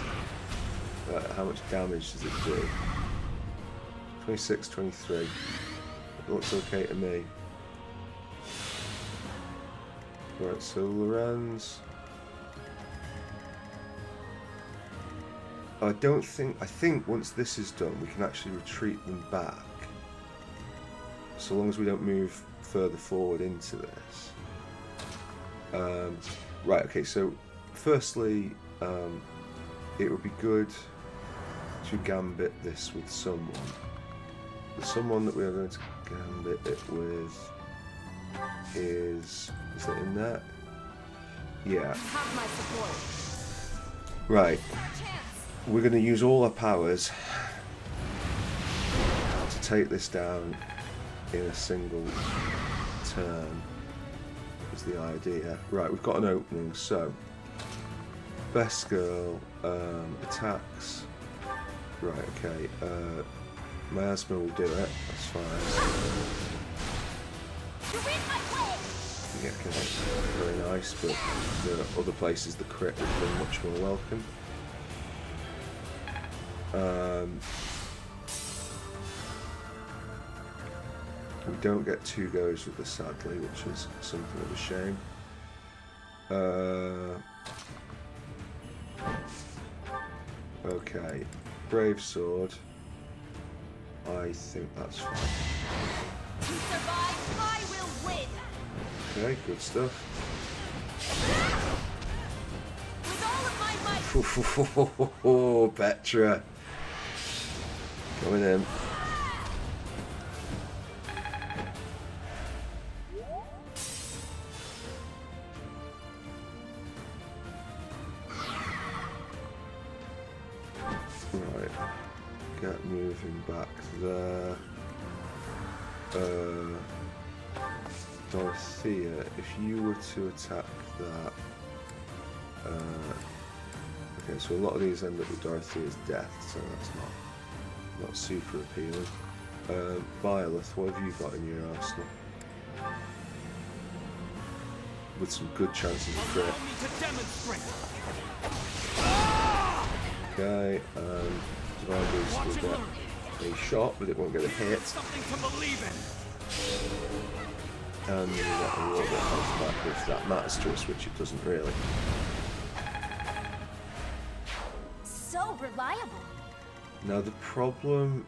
How much damage does it do? 26, 23. It looks okay to me. Right, so Lorenz. I think once this is done, we can actually retreat them back. So long as we don't move further forward into this. Right, okay, so firstly, it would be good to gambit this with someone. The someone that we are going to gambit it with is it in there? Yeah. Have my support. Right. We're going to use all our powers to take this down in a single turn, is the idea. Right, we've got an opening, so best girl attacks. Right, okay. Miasma will do it, that's fine. Yeah, okay. Very nice, but there are other places the crit would have been much more welcome. We don't get 2 goes with this, sadly, which is something of a shame. Okay, Brave Sword. I think that's fine. You survive, I will win. Okay, good stuff. With all of my might. Oh, Petra. Coming in. Right. Get moving back there. Dorothea, if you were to attack that. Okay, so a lot of these end up with Dorothea's death, so that's not super appealing. Violet, what have you got in your arsenal? With some good chances of crit. Okay, and Survivors will get a shot, but it won't get a hit. And we get a little bit of health back if that matters to us, which it doesn't really. So reliable. Now the problem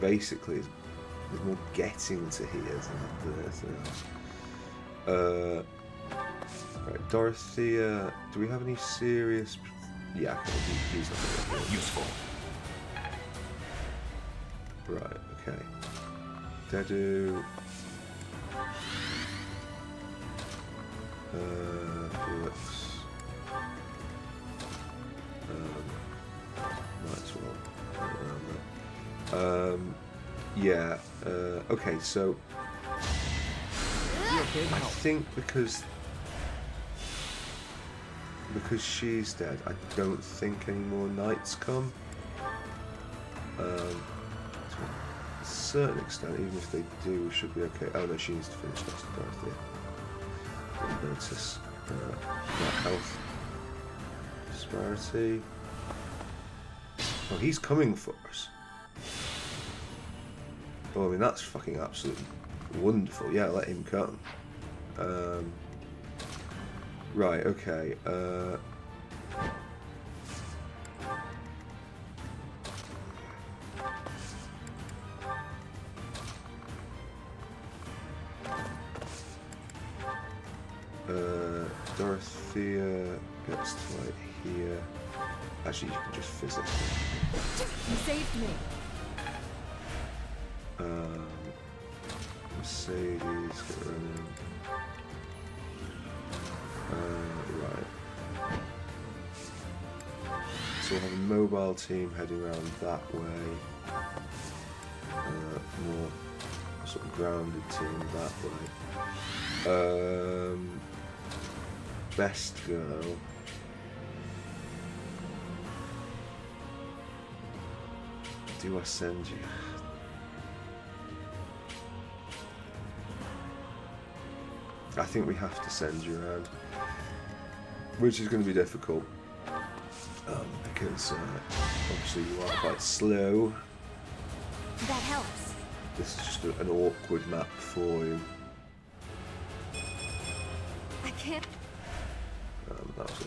basically is there's more getting to here than anything else. Right, Dorothea, do we have any serious... Yeah, he's not going to be useful. Right, okay. Dedu... Looks... might as well put it around there. Yeah, okay, so... I think because she's dead, I don't think any more knights come. To a certain extent, even if they do, we should be okay. Oh no, she needs to finish next to Dorothea. Didn't notice that health disparity. Oh, he's coming for us. Oh, I mean, that's fucking absolutely wonderful. Yeah, let him come. Right, okay. Dorothea gets to like here. Actually, you can just physically. You saved me. Mercedes, get rid of him. Right. So we'll have a mobile team heading around that way. More sort of grounded team that way. Best girl. Do I send you? I think we have to send you around, which is going to be difficult because obviously you are quite slow. That helps. This is just an awkward map for you. I can't. That was a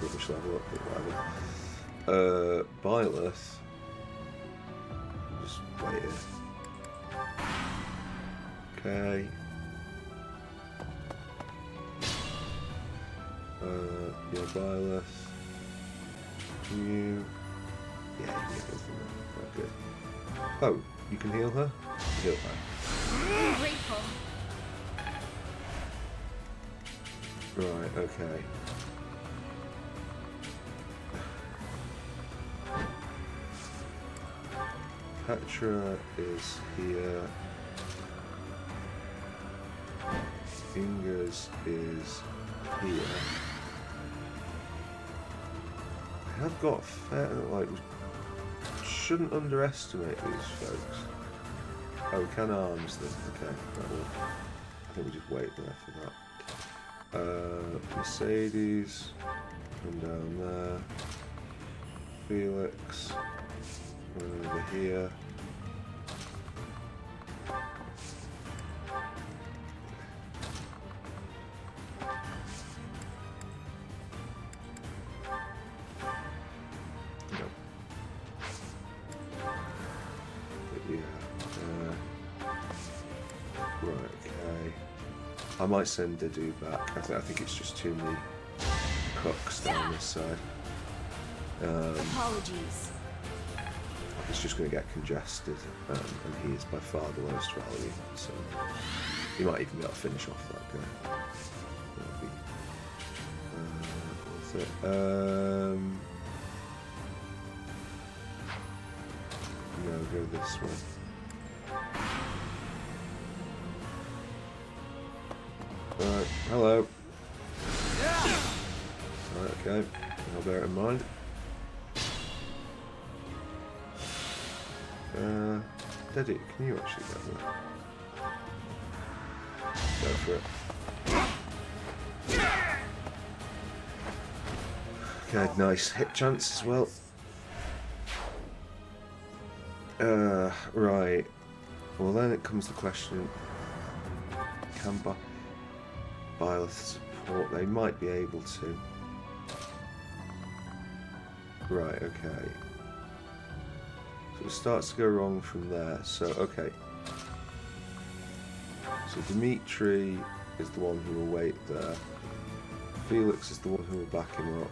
rubbish level up, but whatever. Byleth. Just wait here. Okay. Yeah, Byleth. Can you? Yeah, you can get this from there. Oh, good. Oh, you can heal her? Heal her. I'm grateful. Right, okay. Petra is here. Inga's is here. I have got fair, like, we shouldn't underestimate these folks. Oh, we can arms them. Okay, right, well, I think we just wait there for that. Mercedes, come down there. Felix, run over here. I might send Dedu back. I think it's just too many cooks down this side. Apologies. It's just going to get congested, and he is by far the lowest value, so he might even be able to finish off that guy. That'll be worth it. No, go this way. Right, hello. Right, okay, I'll bear it in mind. Daddy, can you actually get me? Go for it. Okay, nice hit chance as well. Right. Well, then it comes the question: can Byleth support? They might be able to. Right. Okay. So it starts to go wrong from there. So okay. So Dimitri is the one who will wait there. Felix is the one who will back him up.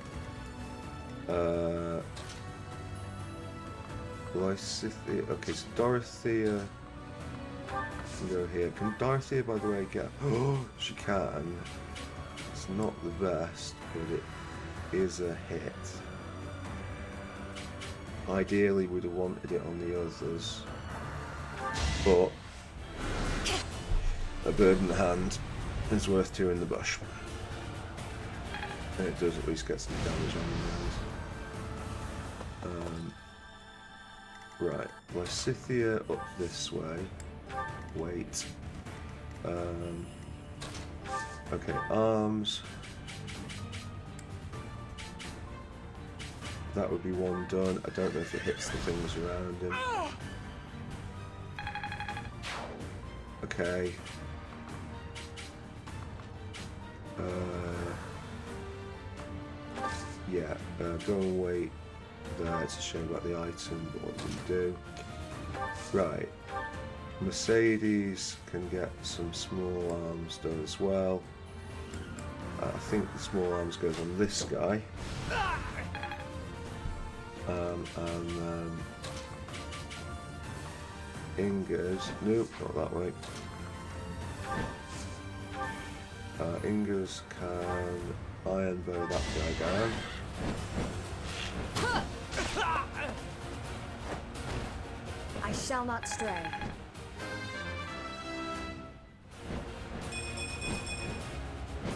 Lysithia. Okay, so Dorothea can go here. Can Dorothea, by the way, get? Oh, she can. It's not the best, but it is a hit. Ideally, we'd have wanted it on the others, but a bird in the hand is worth two in the bush. And it does at least get some damage on the nose. Right, Lysithia up this way. Wait. Okay, arms. That would be one done. I don't know if it hits the things around him. Okay. Yeah, go and wait there. It's a shame about the item, but what do we do? Right. Mercedes can get some small arms done as well. I think the small arms goes on this guy. And then Inga's, nope, not that way. Ingas can iron bow that guy down. I shall not stray.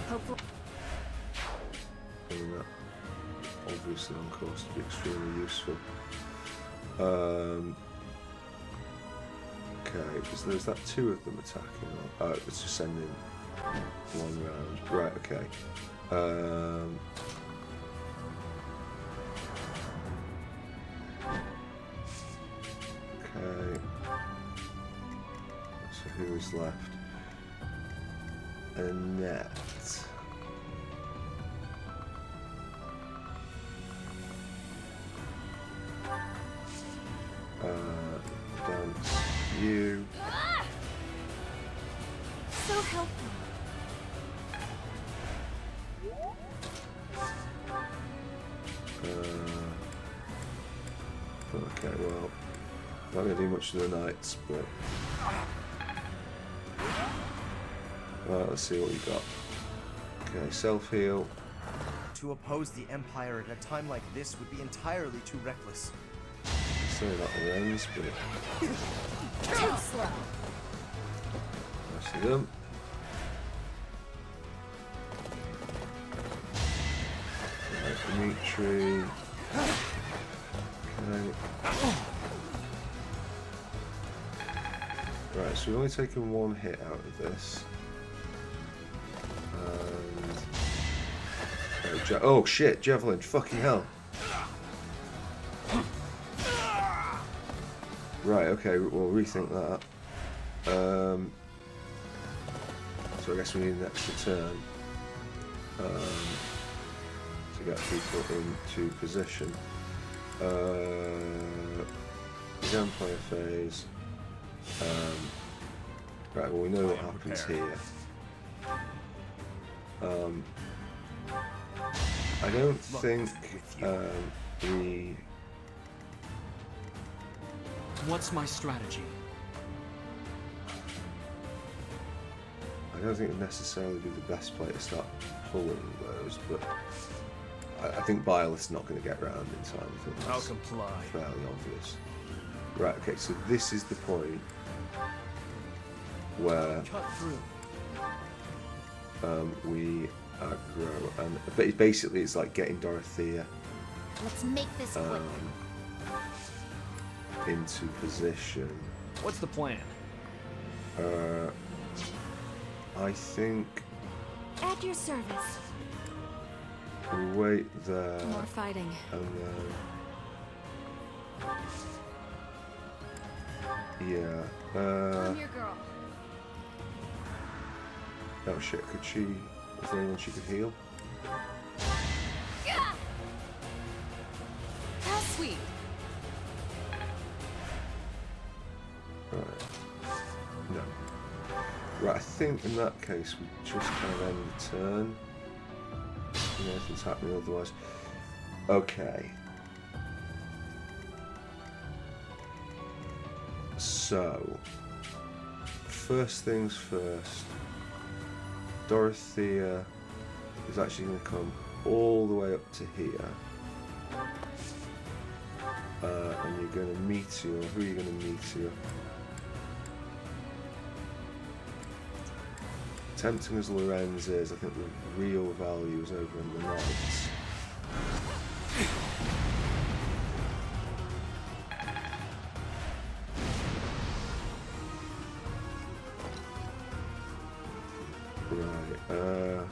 Hopefully. And that obviously on course to be extremely useful. Okay, because there's that 2 of them attacking. Oh, it's just sending 1 round. Right, okay. Okay. So who is left? Annette. Dance. You. So helpful. Okay, well, not going to do much to the knights, but... Right, let's see what we got. Okay, self-heal. To oppose the Empire at a time like this would be entirely too reckless. Say that ends, but... Too slow. I see them. Right, Dimitri. Okay. Right, so we've only taken 1 hit out of this. And... oh shit, Javelin, fucking hell. Right, okay, we'll rethink that. So I guess we need an extra turn to get people into position. Empire phase. Right, well we know what happens here. I don't think we... What's my strategy? I don't think it'd necessarily be the best play to start pulling those, but I think Byleth's not going to get round in time. I think I'll that's comply. fairly obvious. Right, okay, so this is the point where Cut through. we aggro, and basically it's like getting Dorothea Let's make this quick. Into position. What's the plan? I think At your service. we'll wait there. More fighting. And then... Yeah. I'm your girl. Oh shit, could she... Is there anyone she could heal? How sweet. Right. No. Right, I think in that case we just kind of end the turn. Nothing's happening otherwise. Okay. So, first things first. Dorothea is actually going to come all the way up to here. And you're going to meteor. Who are you going to meteor? Tempting as Lorenz is, I think the real value is over in the Knights. Right,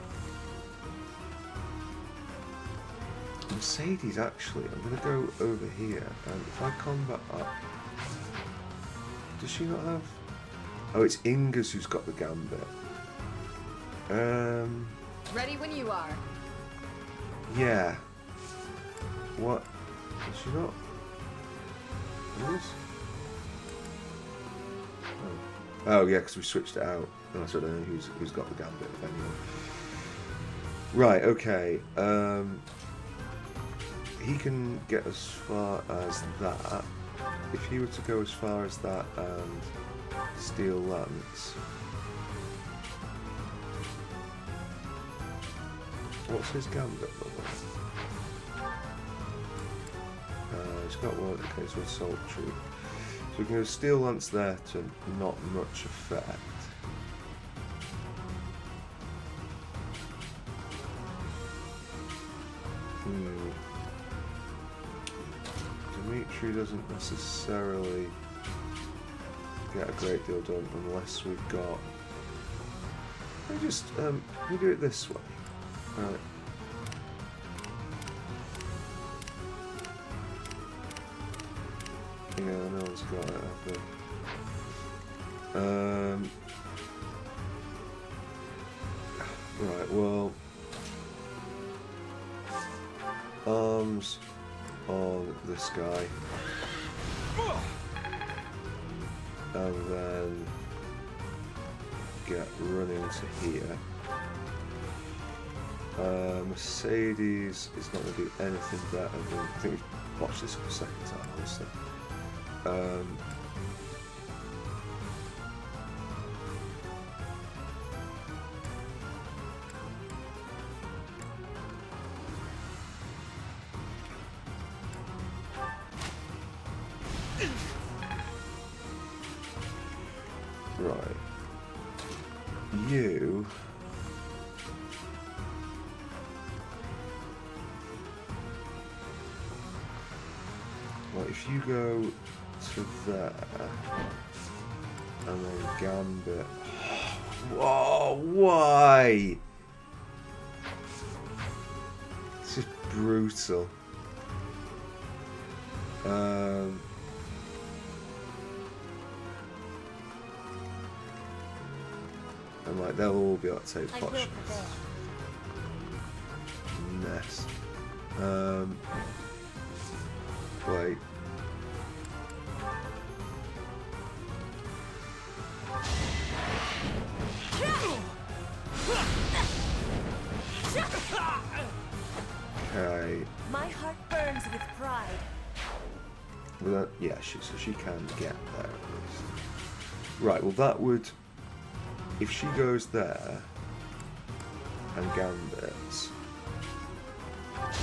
Mercedes actually, I'm going to go over here, and if I combat up... Does she not have... Oh, it's Inga's who's got the gambit. Ready when you are. Yeah. What? Is she not? Who is? Oh yeah, because we switched it out. Oh, so I don't know who's got the gambit, if anyone. Right, okay. He can get as far as that. If he were to go as far as that and steal Lance... what's his gambit level? He's got one. Okay, so assault troop. So we can go steel lance there to not much effect. Dimitri doesn't necessarily get a great deal done unless we've got. We do it this way. Right. Yeah, no one's got it, have they? Right, well, arms on this guy, and then get running to here. Mercedes is not going to do anything better than, I think we've watched this for a second time, honestly. Right. You... Well, if you go to there, and then Gambit... Whoa, why? This is brutal. And like they'll all be able to take pot shots. Mess. Wait. Okay. My heart burns with pride. Well, that, yeah, so she can get there at least. Right, well that would... If she goes there and gambits,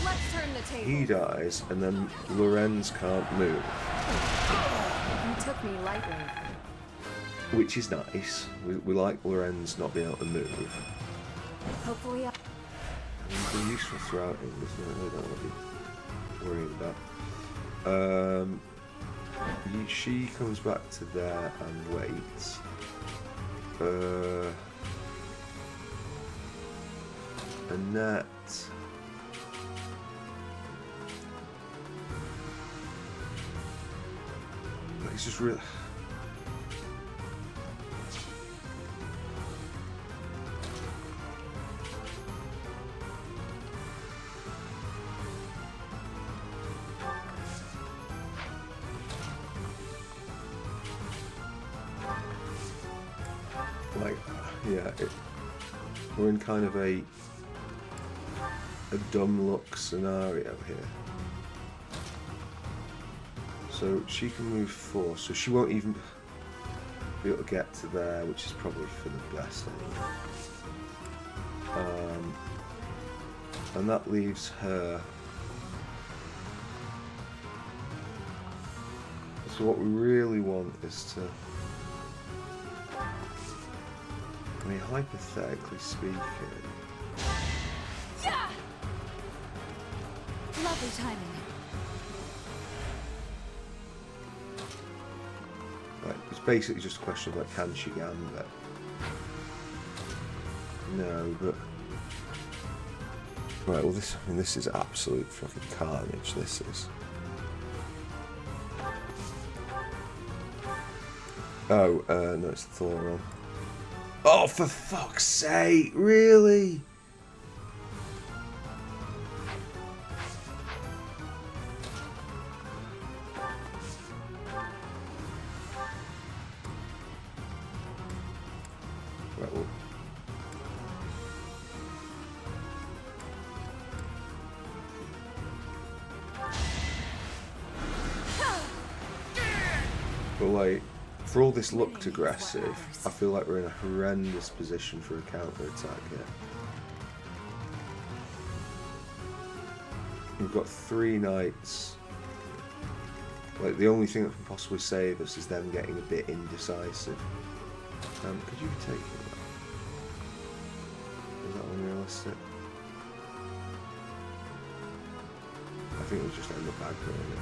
Let's turn the table. he dies, and then Lorenz can't move. You took me lightly. Which is nice. We like Lorenz not being able to move. Hopefully It's a useful throughout him, isn't it? I don't want to be worried about. She comes back to there and waits. Annette. It's just really. Yeah, we're in kind of a dumb luck scenario here. So she can move 4, so she won't even be able to get to there, which is probably for the best anyway. And that leaves her. So what we really want is to. I mean, hypothetically speaking... Yeah! Lovely timing. Like, it's basically just a question of, like, can she gambit? No, but... Right, well, this is absolute fucking carnage, this is. Oh, no, it's Thoron. Oh, for fuck's sake, really? Right, well. But like, for all this looked aggressive, I feel like we're in a horrendous position for a counter-attack here. We've got 3 knights. Like, the only thing that can possibly save us is them getting a bit indecisive. Could you take it? Is that unrealistic? I think we'll just end up aggroing it.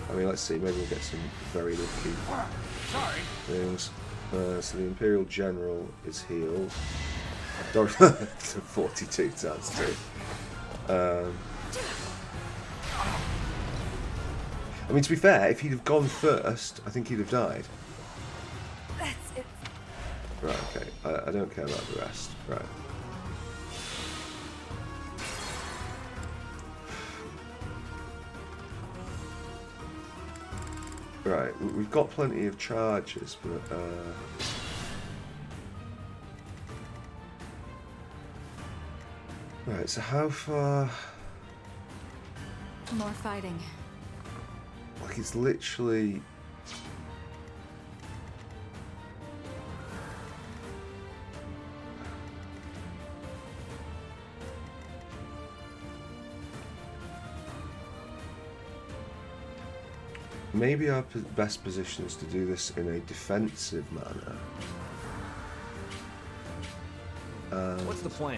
I mean, let's see, maybe we'll get some very lucky things. So the Imperial General is healed. 42 times 2. I mean, to be fair, if he'd have gone first, I think he'd have died. That's it. Right, okay. I don't care about the rest. Right. Right, we've got plenty of charges, but right, so how far? More fighting. Like, it's literally... Maybe our best position is to do this in a defensive manner. What's the plan?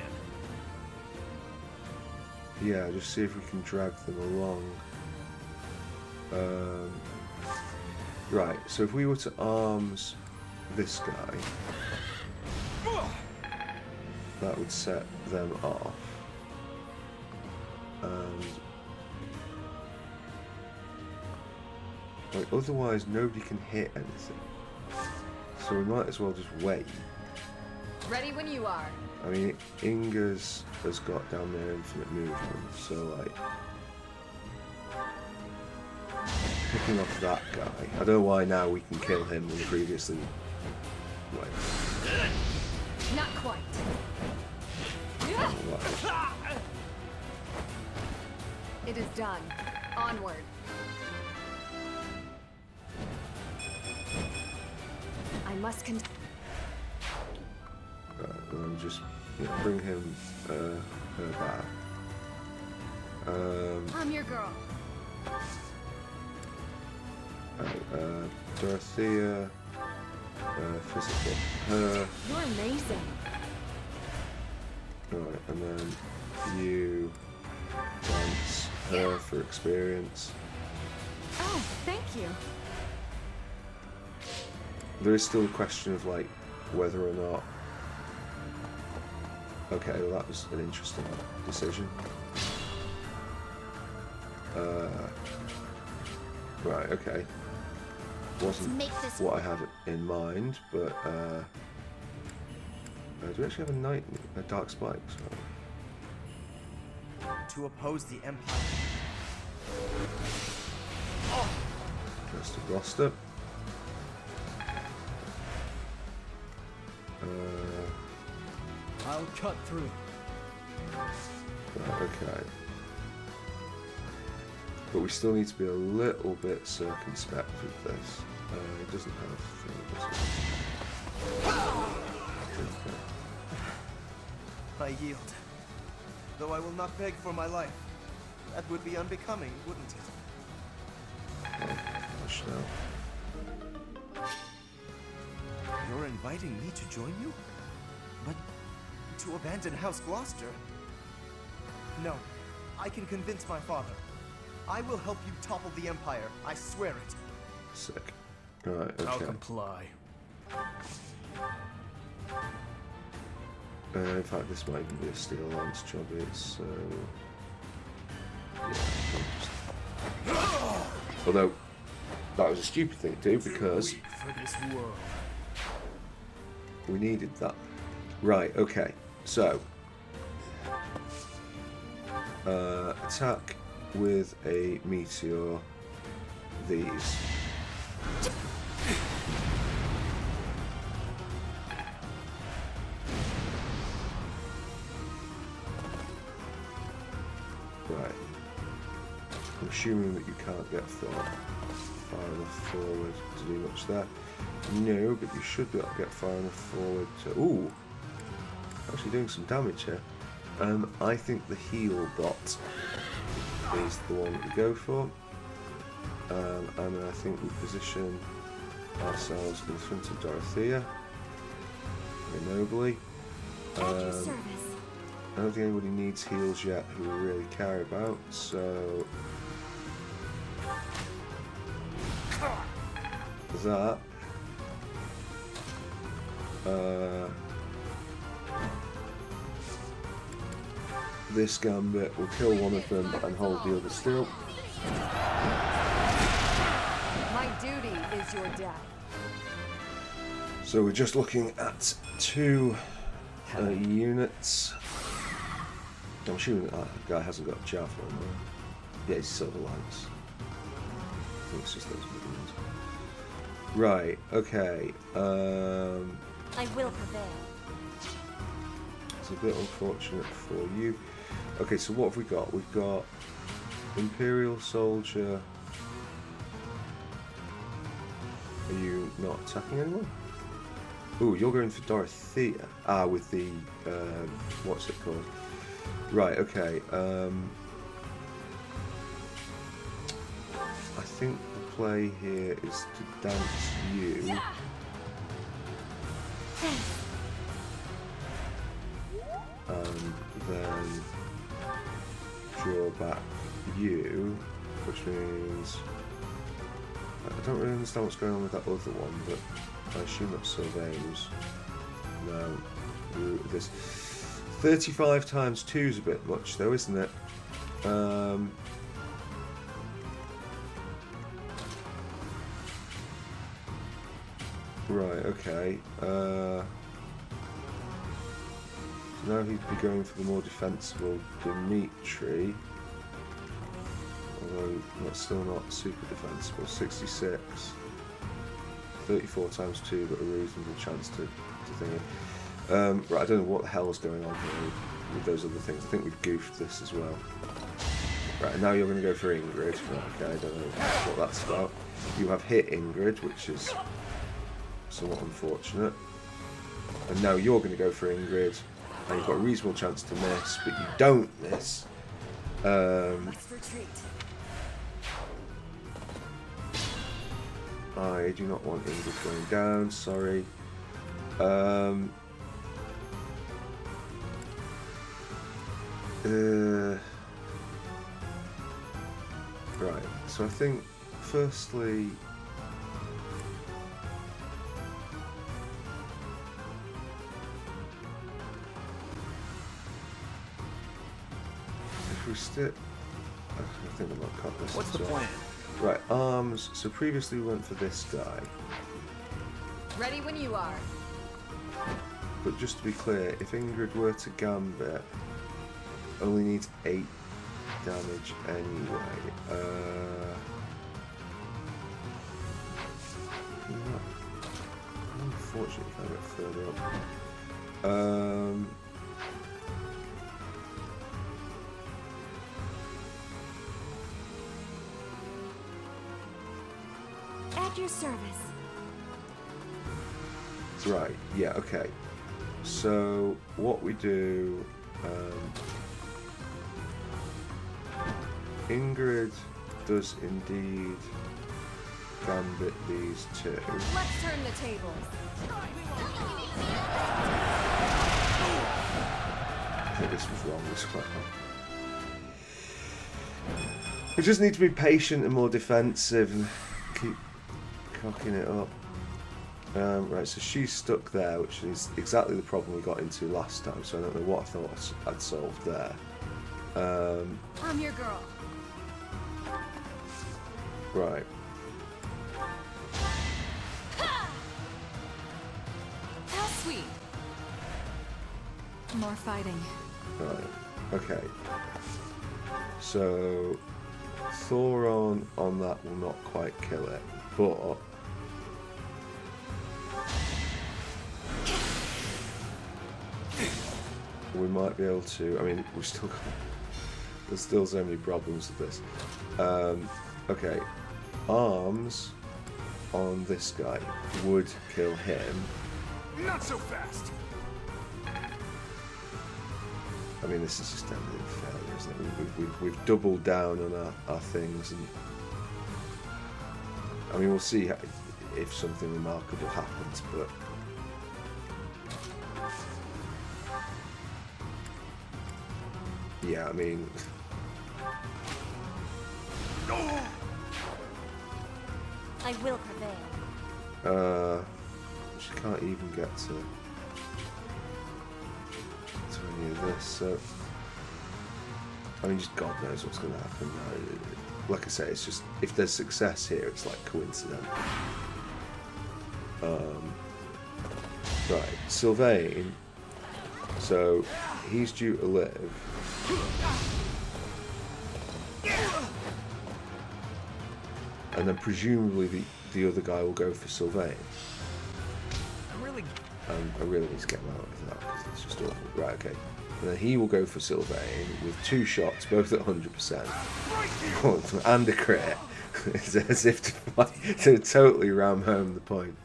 Yeah, just see if we can drag them along. Right, so if we were to arms this guy, that would set them off. And like, otherwise nobody can hit anything. So we might as well just wait. Ready when you are. I mean, Inga's has got down there infinite movement, so like picking off that guy. I don't know why now we can kill him when previously. Like, Not quite. It is done. Onward. I must just bring him her back. I'm your girl. Dorothea, physical her. You're amazing. Right, and then you dance her for experience. Oh, thank you. There is still a question of like whether or not. Okay, well that was an interesting decision. Right, okay. Wasn't what I had in mind, but do we actually have a dark spike? To oppose the Empire. Just a Gloucester. I'll cut through. Right, okay. But we still need to be a little bit circumspect with this. It doesn't have thing, does it? I yield. Though I will not beg for my life. That would be unbecoming, wouldn't it? Oh, gosh, no. You're inviting me to join you? But to abandon House Gloucester? No, I can convince my father. I will help you topple the Empire, I swear it. Sick. Right, okay. I'll comply. In fact, this might even be a steel lance job, so... Yeah, although, that was a stupid thing to do, because we needed that. Right, okay, so... attack with a meteor these. Right. I'm assuming that you can't get far enough forward to do much there. No, but you should be able to get far enough forward to... Ooh! Actually doing some damage here. I think the heal bot is the one that we go for. And I think we position ourselves in front of Dorothea. Very nobly. I don't think anybody needs heals yet who we really care about, so... There's that. This gambit will kill one of them and hold the other still. My duty is your death. So we're just looking at 2 units. I'm assuming that guy hasn't got a javelin, though. Yeah, he's silver lance. I think it's just those minions. Right, okay. I will prevail. It's a bit unfortunate for you. Okay, so what have we got? We've got Imperial Soldier. Are you not attacking anyone? Ooh, you're going for Dorothea. Ah, with the, what's it called? Right, okay. I think the play here is to dance you. And then draw back you, which means I don't really understand what's going on with that other one, but I assume that's Sylvain's. No, this 35 times 2 is a bit much, though, isn't it? Right, okay. So now he'd be going for the more defensible Dimitri. Although that's still not super defensible. 66. 34 times 2, but a reasonable chance to think. Right, I don't know what the hell's going on here with those other things. I think we've goofed this as well. Right, and now you're going to go for Ingrid. Right, okay, I don't know what that's about. You have hit Ingrid, which is somewhat unfortunate. And now you're going to go for Ingrid, and you've got a reasonable chance to miss, but you don't miss. Must retreat. I do not want Ingrid going down, sorry. Right, so I think firstly if we stick, I think I might cut this. What's the plan? Right, arms. So previously we went for this guy. Ready when you are. But just to be clear, if Ingrid were to gambit, only needs 8 damage anyway. Unfortunately, if I get further up. At your service. Right, yeah, okay. So, what we do... Ingrid does indeed gambit these 2. Let's turn the tables. I think this was wrong as well. We just need to be patient and more defensive and keep cocking it up. Right, so she's stuck there, which is exactly the problem we got into last time, so I don't know what I thought I'd solved there. I'm your girl. Right. How sweet. More fighting. Right, okay. So, Thoron on that will not quite kill it, but... we might be able to... I mean, we've still got... there's still so many problems with this. Okay. Arms on this guy would kill him. Not so fast. I mean, this is just ended in failure, isn't it? We've doubled down on our things, and I mean, we'll see if something remarkable happens, but yeah, I mean, I will prevail. she can't even get to any of this, so I mean, just God knows what's going to happen now. Like I say, it's just, if there's success here, it's like coincidental. Right, Sylvain, so he's due to live. And then presumably the other guy will go for Sylvain. I really need to get him out of that because it's just awful. Right, okay. And then he will go for Sylvain with 2 shots, both at 100%. And a crit. It's as if to totally ram home the point.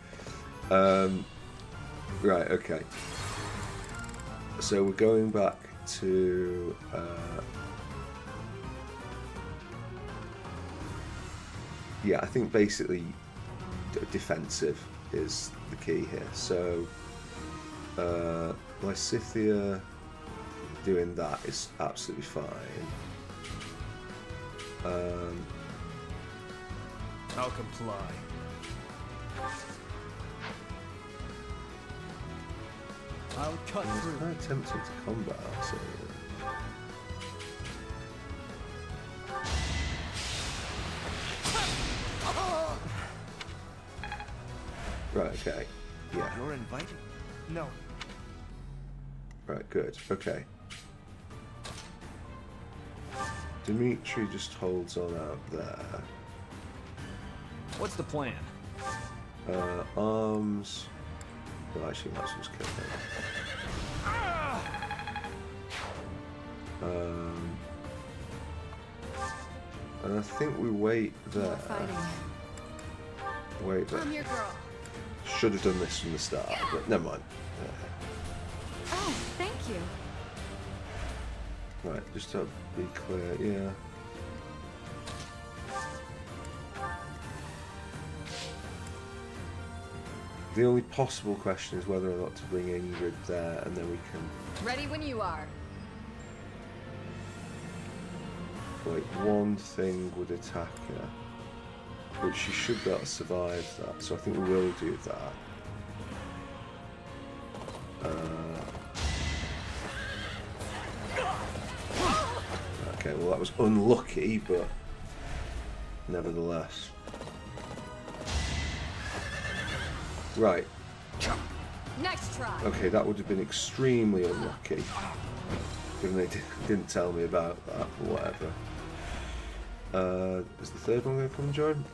Right, okay. So we're going back to... yeah, I think basically defensive is the key here. So Lysithea doing that is absolutely fine. I'll comply. I'll cut through. I'm kind of tempted to combat, so... Right, okay. Yeah. You're invited? No. Right, good. Okay. Dimitri just holds on out there. What's the plan? Arms... Well, actually, might as well just kill him. And I think we wait there. Wait there. I'm your girl. Should have done this from the start, but never mind. Oh, thank you. Right, just to be clear, yeah. The only possible question is whether or not to bring Ingrid there, and then we can... Ready when you are. Like, one thing would attack her, but she should be able to survive that, so I think we will do that. Okay, well that was unlucky, but nevertheless. Right. Nice try. Okay, that would have been extremely unlucky. Given they didn't tell me about that, or whatever. Is the third one going to come and join?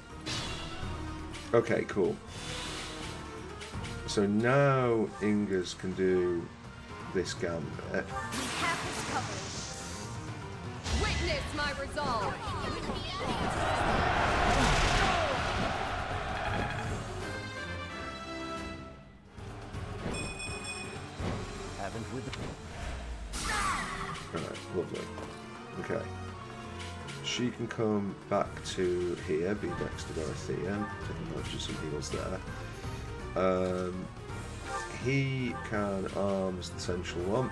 Okay, cool. So now Ingas can do this gambit. We have this covered. Witness my resolve. Haven't with the... Alright, lovely. Okay. She can come back to here, be next to Dorothea, taking advantage of some heals there. He can arms the central one,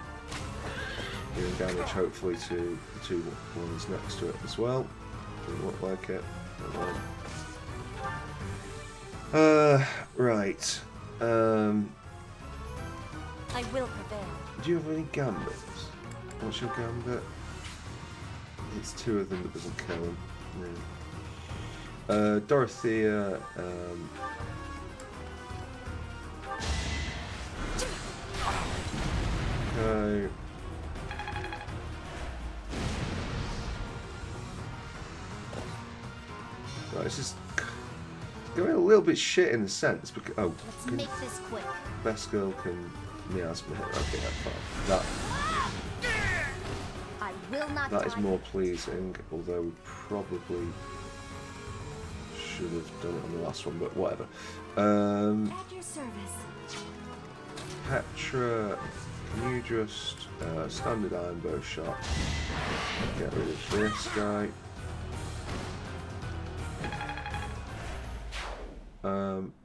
doing damage hopefully to the 2 ones next to it as well. Doesn't look like it. Right. I will prevail. Do you have any gambits? What's your gambit? It's 2 of them that doesn't kill him. Yeah. Dorothea. Okay. Right, it's just going a little bit shit in a sense because Let's make this quick. Best girl can miasma hit. Okay, that's fine. I will not That is die. more pleasing, although we probably should have done it on the last one, but whatever. At your service. Petra, can you just standard iron bow shot? Get rid of this guy.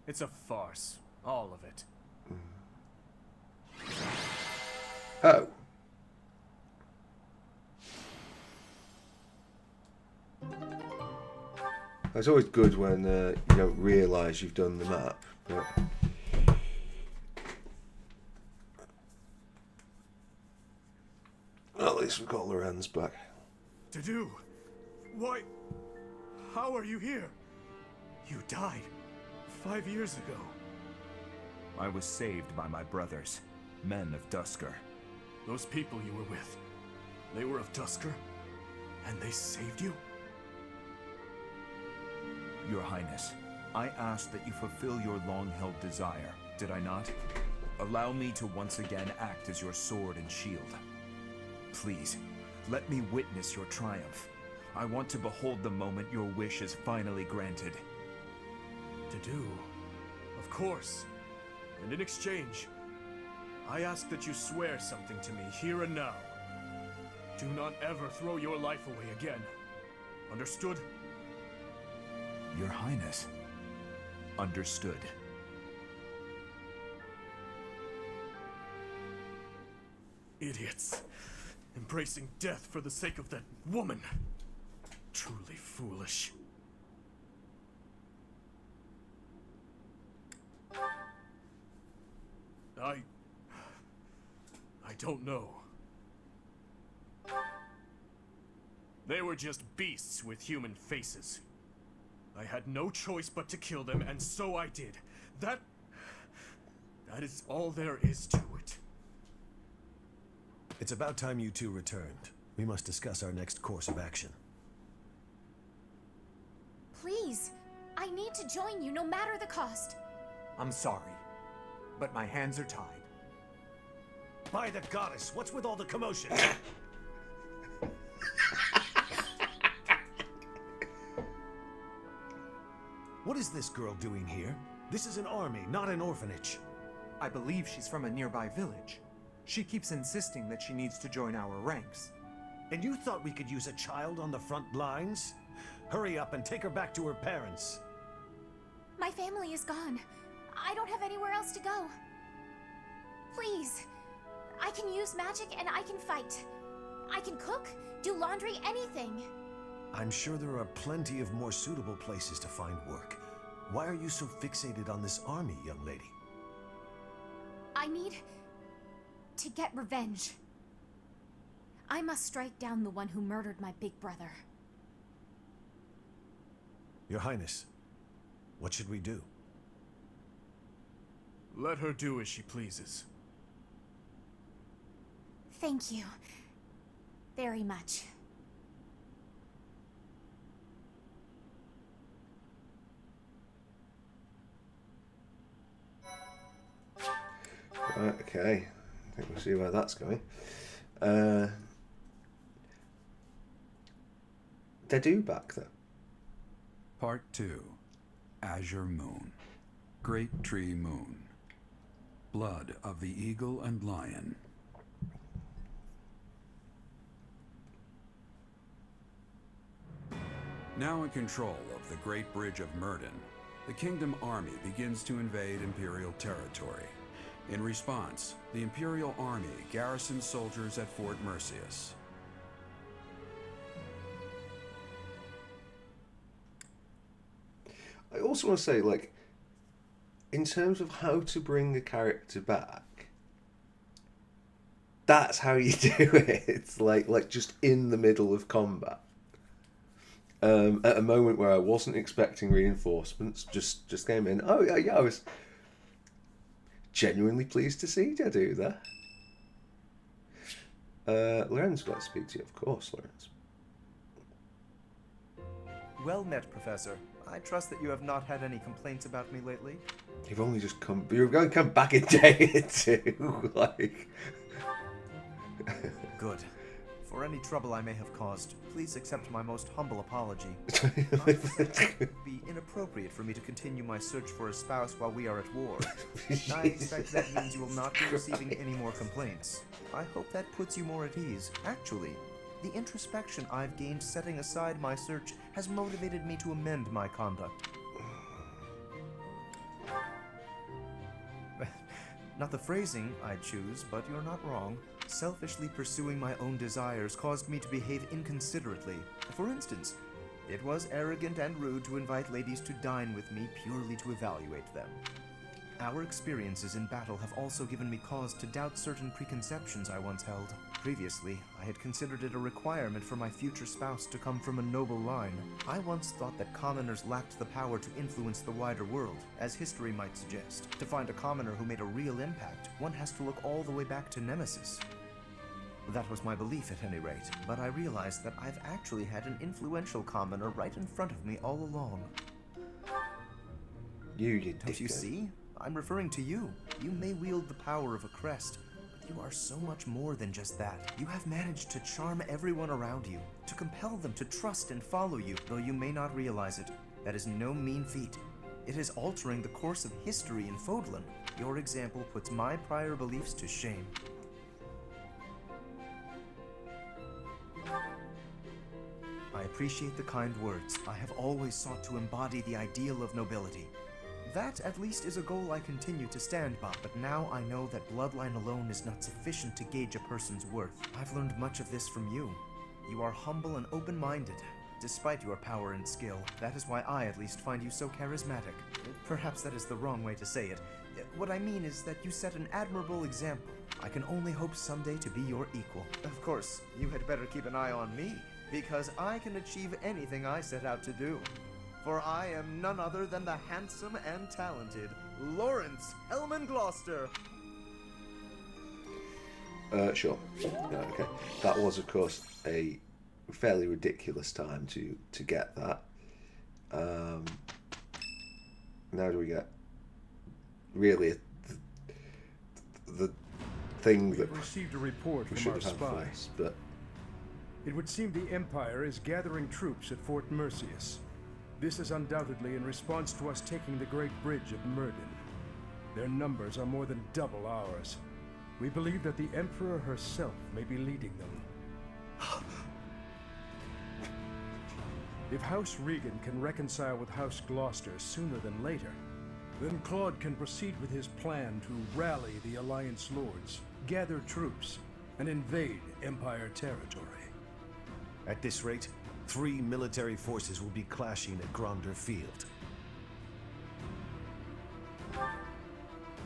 It's a farce, all of it. Oh. It's always good when you don't realise you've done the map. But at least we've got Lorenz back. To do? Why? How are you here? You died 5 years ago. I was saved by my brothers, men of Dusker. Those people you were with, they were of Dusker? And they saved you? Your Highness, I asked that you fulfill your long-held desire, did I not? Allow me to once again act as your sword and shield. Please, let me witness your triumph. I want to behold the moment your wish is finally granted. To do? Of course. And in exchange, I ask that you swear something to me here and now. Do not ever throw your life away again. Understood? Your Highness. Understood. Idiots. Embracing death for the sake of that woman. Truly foolish. I don't know. They were just beasts with human faces. I had no choice but to kill them, and so I did. That is all there is to it. It's about time you two returned. We must discuss our next course of action. Please, I need to join you no matter the cost. I'm sorry, but my hands are tied. By the goddess, what's with all the commotion? What is this girl doing here? This is an army, not an orphanage. I believe she's from a nearby village. She keeps insisting that she needs to join our ranks. And you thought we could use a child on the front lines? Hurry up and take her back to her parents. My family is gone. I don't have anywhere else to go. Please, I can use magic and I can fight. I can cook, do laundry, anything. I'm sure there are plenty of more suitable places to find work. Why are you so fixated on this army, young lady? I need to get revenge. I must strike down the one who murdered my big brother. Your Highness, what should we do? Let her do as she pleases. Thank you very much. Right, okay. I think we'll see where that's going. Dedu back though. Part 2. Azure Moon. Great Tree Moon. Blood of the Eagle and Lion. Now in control of the Great Bridge of Murden, the Kingdom Army begins to invade Imperial territory. In response, the Imperial Army garrisons soldiers at Fort Mercius. I also want to say, like, in terms of how to bring a character back, that's how you do it. It's like just in the middle of combat. At a moment where I wasn't expecting reinforcements, just came in. Oh yeah, I was genuinely pleased to see Dedu there. Lorenz would like to speak to you, of course, Lorenz. Well met, Professor. I trust that you have not had any complaints about me lately. You've only just come. You're going to come back a day or two, like. Good. For for any trouble I may have caused. Please accept my most humble apology. It would be inappropriate for me to continue my search for a spouse while we are at war. I expect that means you will not be receiving any more complaints. I hope that puts you more at ease. Actually, the introspection I've gained setting aside my search has motivated me to amend my conduct. Not the phrasing I'd choose, but you're not wrong. Selfishly pursuing my own desires caused me to behave inconsiderately. For instance, it was arrogant and rude to invite ladies to dine with me purely to evaluate them. Our experiences in battle have also given me cause to doubt certain preconceptions I once held. Previously, I had considered it a requirement for my future spouse to come from a noble line. I once thought that commoners lacked the power to influence the wider world, as history might suggest. To find a commoner who made a real impact, one has to look all the way back to Nemesis. That was my belief at any rate, but I realized that I've actually had an influential commoner right in front of me all along. Don't you see? I'm referring to you. You may wield the power of a crest, but you are so much more than just that. You have managed to charm everyone around you, to compel them to trust and follow you, though you may not realize it. That is no mean feat. It is altering the course of history in Fodlan. Your example puts my prior beliefs to shame. I appreciate the kind words. I have always sought to embody the ideal of nobility. That, at least, is a goal I continue to stand by, but now I know that bloodline alone is not sufficient to gauge a person's worth. I've learned much of this from you. You are humble and open-minded, despite your power and skill. That is why I, at least, find you so charismatic. Perhaps that is the wrong way to say it. What I mean is that you set an admirable example. I can only hope someday to be your equal. Of course, you had better keep an eye on me, because I can achieve anything I set out to do. For I am none other than the handsome and talented Lawrence Hellman Gloucester. Sure. Yeah, okay. That was, of course, a fairly ridiculous time to get that. Now do we get really the thing that we received a report we from should our have had spy. first, but It would seem the Empire is gathering troops at Fort Mercius. This is undoubtedly in response to us taking the Great Bridge of Murden. Their numbers are more than double ours. We believe that the Emperor herself may be leading them. If House Regan can reconcile with House Gloucester sooner than later, then Claude can proceed with his plan to rally the Alliance Lords, gather troops, and invade Empire territory. At this rate, 3 military forces will be clashing at Gronder Field.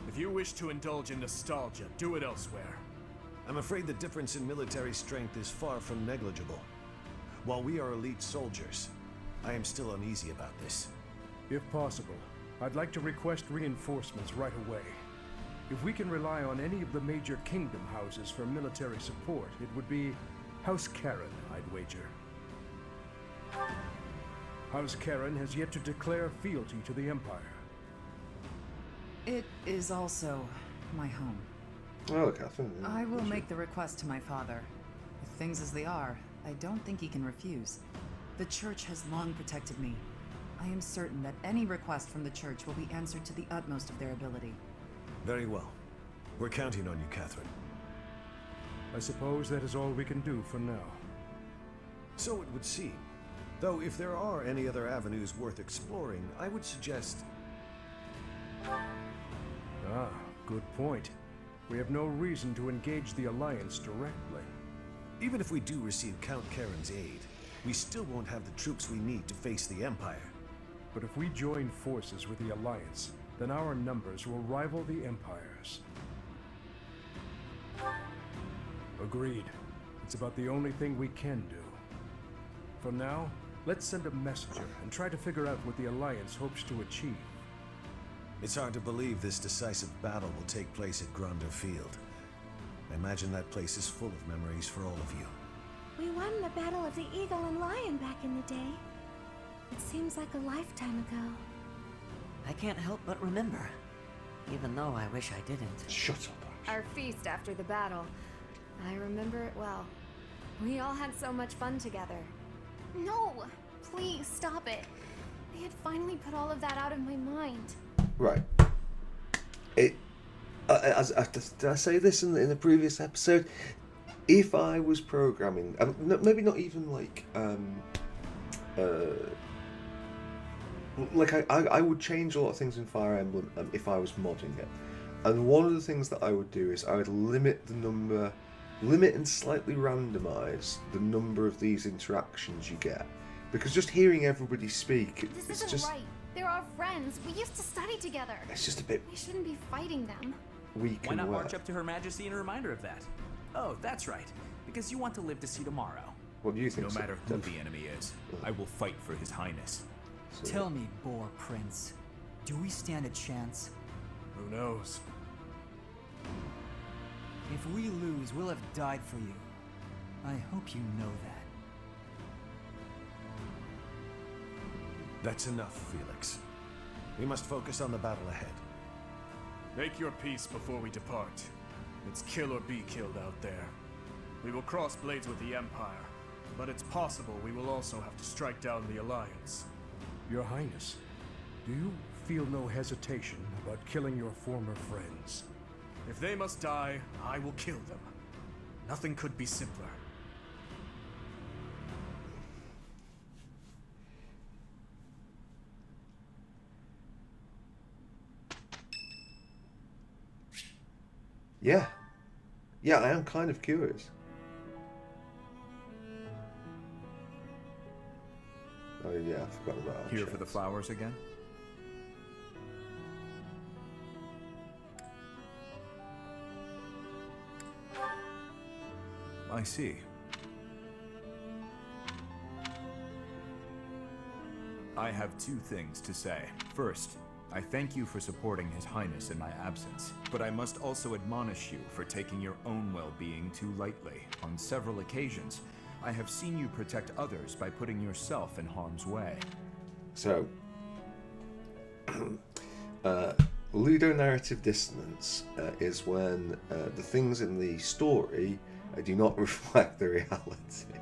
If you wish to indulge in nostalgia, do it elsewhere. I'm afraid the difference in military strength is far from negligible. While we are elite soldiers, I am still uneasy about this. If possible, I'd like to request reinforcements right away. If we can rely on any of the major kingdom houses for military support, it would be House Karen, I'd wager. House Karen has yet to declare fealty to the Empire. It is also my home. oh, Catherine. I will make the request to my father. With things as they are, I don't think he can refuse. The Church has long protected me. I am certain that any request from the Church will be answered to the utmost of their ability. Very well. We're counting on you, Catherine. I suppose that is all we can do for now. So it would seem. Though if there are any other avenues worth exploring, I would suggest... Ah, good point. We have no reason to engage the Alliance directly. Even if we do receive Count Karen's aid, we still won't have the troops we need to face the Empire. But if we join forces with the Alliance, then our numbers will rival the Empire's. Agreed. It's about the only thing we can do. For now, let's send a messenger and try to figure out what the Alliance hopes to achieve. It's hard to believe this decisive battle will take place at Gronder Field. I imagine that place is full of memories for all of you. We won the Battle of the Eagle and Lion back in the day. It seems like a lifetime ago. I can't help but remember, even though I wish I didn't. Shut up. Our feast after the battle. I remember it well. We all had so much fun together. No! Please, stop it. I had finally put all of that out of my mind. Right. Did I say this in the previous episode? If I was programming, maybe not even like I would change a lot of things in Fire Emblem if I was modding it. And one of the things that I would do is I would limit and slightly randomize the number of these interactions you get. Because just hearing everybody speak, This it's isn't just... right. They're our friends. We used to study together. It's just a bit... We shouldn't be fighting them. weak Why and not wet. march up to Her Majesty in a reminder of that? Oh, that's right. Because you want to live to see tomorrow. What do you think? No matter who the enemy is, I will fight for His Highness. Tell me, Boar Prince, do we stand a chance? Who knows? If we lose, we'll have died for you. I hope you know that. That's enough, Felix. We must focus on the battle ahead. Make your peace before we depart. It's kill or be killed out there. We will cross blades with the Empire, but it's possible we will also have to strike down the Alliance. Your Highness, do you feel no hesitation about killing your former friends? If they must die, I will kill them. Nothing could be simpler. Yeah. Yeah, I am kind of curious. Oh yeah, I forgot about our Here for chats. the flowers again? I see. I have two things to say. First, I thank you for supporting His Highness in my absence, but I must also admonish you for taking your own well-being too lightly. On several occasions, I have seen you protect others by putting yourself in harm's way. So, ludonarrative dissonance is when the things in the story do not reflect the reality.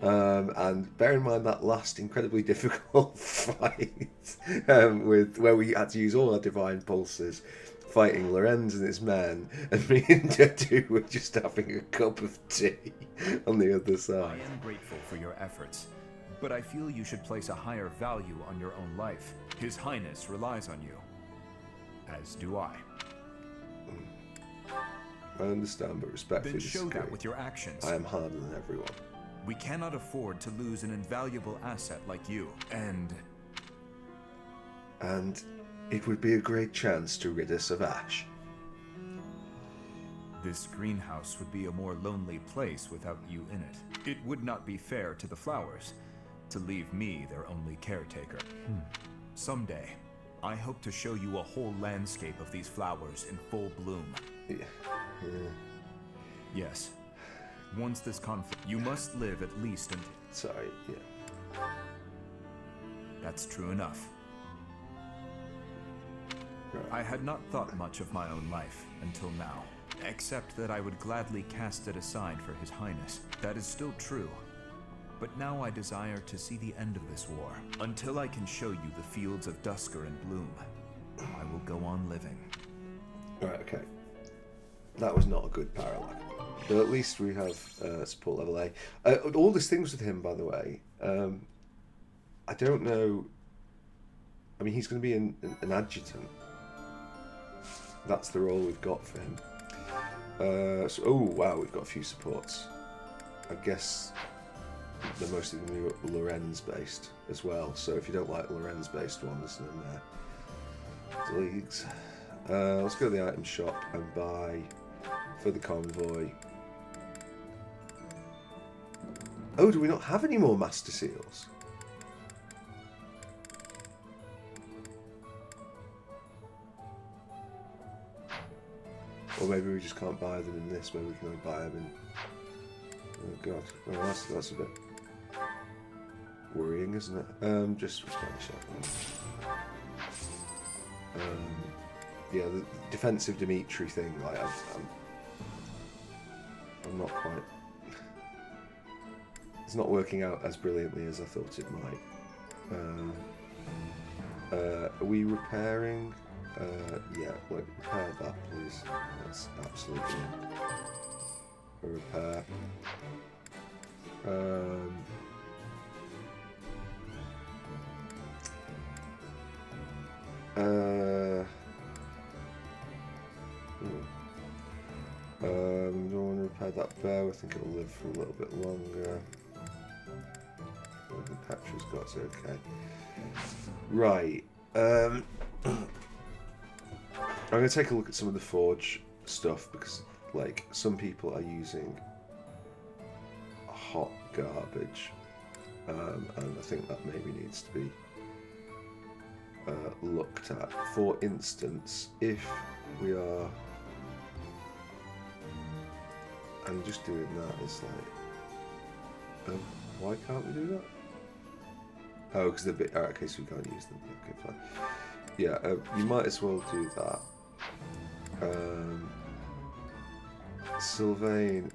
And bear in mind that last incredibly difficult fight with where we had to use all our divine pulses fighting Lorenz and his men, and me and Dedu were just having a cup of tea on the other side. I am grateful for your efforts, but I feel you should place a higher value on your own life. His Highness relies on you, as do I. I understand, but respectfully Then show disagree. that with your actions. I am harder than everyone. We cannot afford to lose an invaluable asset like you, and it would be a great chance to rid us of Ash. this greenhouse would be a more lonely place without you in it. It would not be fair to the flowers to leave me their only caretaker. Someday, I hope to show you a whole landscape of these flowers in full bloom. Yes. Once this conflict, you must live at least until... Sorry, yeah. That's true enough. I had not thought much of my own life until now, except that I would gladly cast it aside for His Highness. That is still true. But now I desire to see the end of this war. Until I can show you the fields of Dusker and Bloom, I will go on living. Alright, okay. That was not a good parallel. But at least we have support level A. All these things with him, by the way, I don't know... I mean, he's going to be an adjutant. That's the role we've got for him. So, oh, wow, we've got a few supports. I guess they're mostly going to be Lorenz-based as well. So if you don't like Lorenz-based ones, then delete. Let's go to the item shop and buy for the convoy. Oh, do we not have any more Master Seals? Or maybe we just can't buy them in this, maybe we can only buy them in... Oh god, oh, that's a bit worrying, isn't it? Just respond to shop. Yeah, the defensive Dimitri thing, like, I'm not quite... It's not working out as brilliantly as I thought it might. Are we repairing? Yeah, like, repair that, please. That's absolutely a repair. Don't want to repair that bow. I think it'll live for a little bit longer. The Petra's got it, okay. Right. I'm going to take a look at some of the forge stuff because, like, some people are using hot garbage, and I think that maybe needs to be looked at. For instance, if we are, and just doing that is like, why can't we do that? Oh, because they're bit. Alright, okay, so we can't use them. Okay, fine. Yeah, you might as well do that. Sylvain,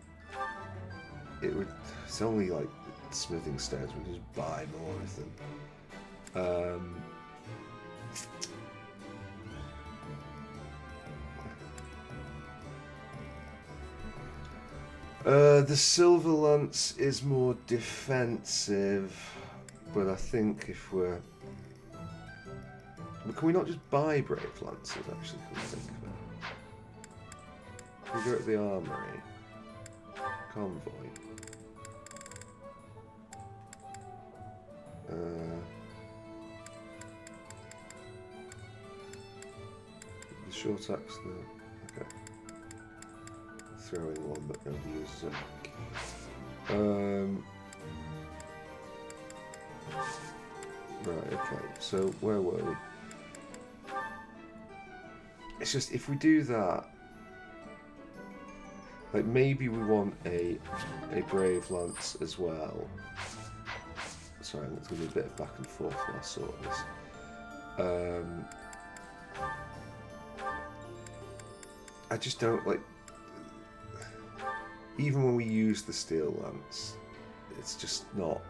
it's only like smithing stones, we can just buy more of them. The Silver Lance is more defensive, but I think if we're... Can we not just buy Brave Lancers, actually? Can we think of it? Can we go to the Armory? Convoy. The short axe there. Okay. Throw in one, but nobody uses it. Right, okay. So where were we? It's just if we do that, like maybe we want a Brave Lance as well. Sorry, it's going to be a bit of back and forth while I sort this. I just don't like. Even when we use the Steel Lance, it's just not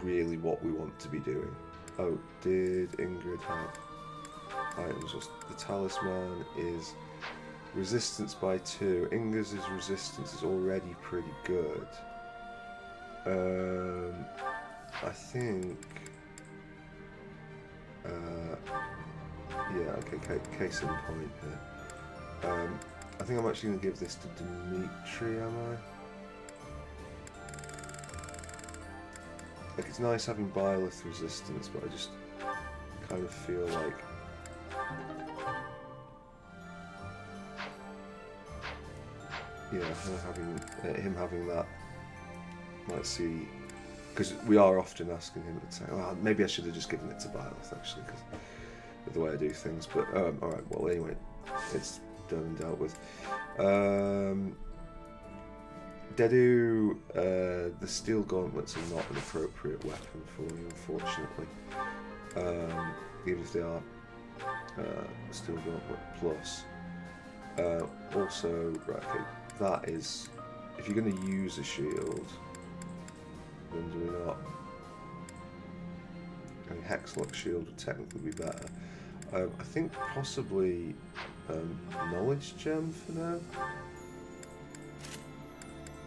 really what we want to be doing. Oh, did Ingrid have items? The talisman is resistance by 2. Inger's resistance is already pretty good. I think... yeah, okay, case in point here. I think I'm actually going to give this to Dimitri, am I? Like, it's nice having Byleth resistance, but I just kind of feel like... Yeah, him having that might see... Because we are often asking him to say, oh, maybe I should have just given it to Byleth, actually, because of the way I do things. But, alright, well, anyway, it's done and dealt with. Dedu, the steel gauntlets are not an appropriate weapon for you, unfortunately. Even if they are steel gauntlet plus. Also, right, okay, that is, if you're going to use a shield, then do we not? I mean, Hexlock shield would technically be better. I think possibly Knowledge Gem for now.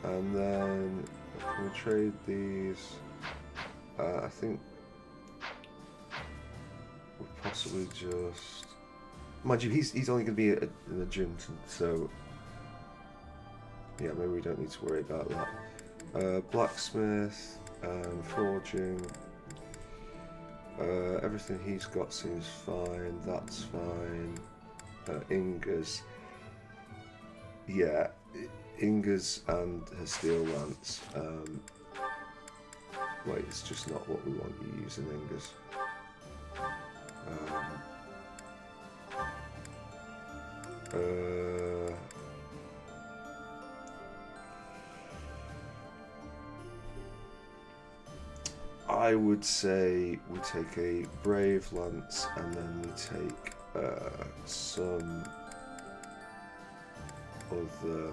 And then can we trade these? I think we'll possibly just... Mind you, he's only going to be an adjutant, so yeah, maybe we don't need to worry about that. Blacksmith, forging. Everything he's got seems fine. That's fine. Inger's. Yeah, Inger's and her steel lance. Wait, it's just not what we want you using Inger's. I would say we take a Brave Lance and then we take some of the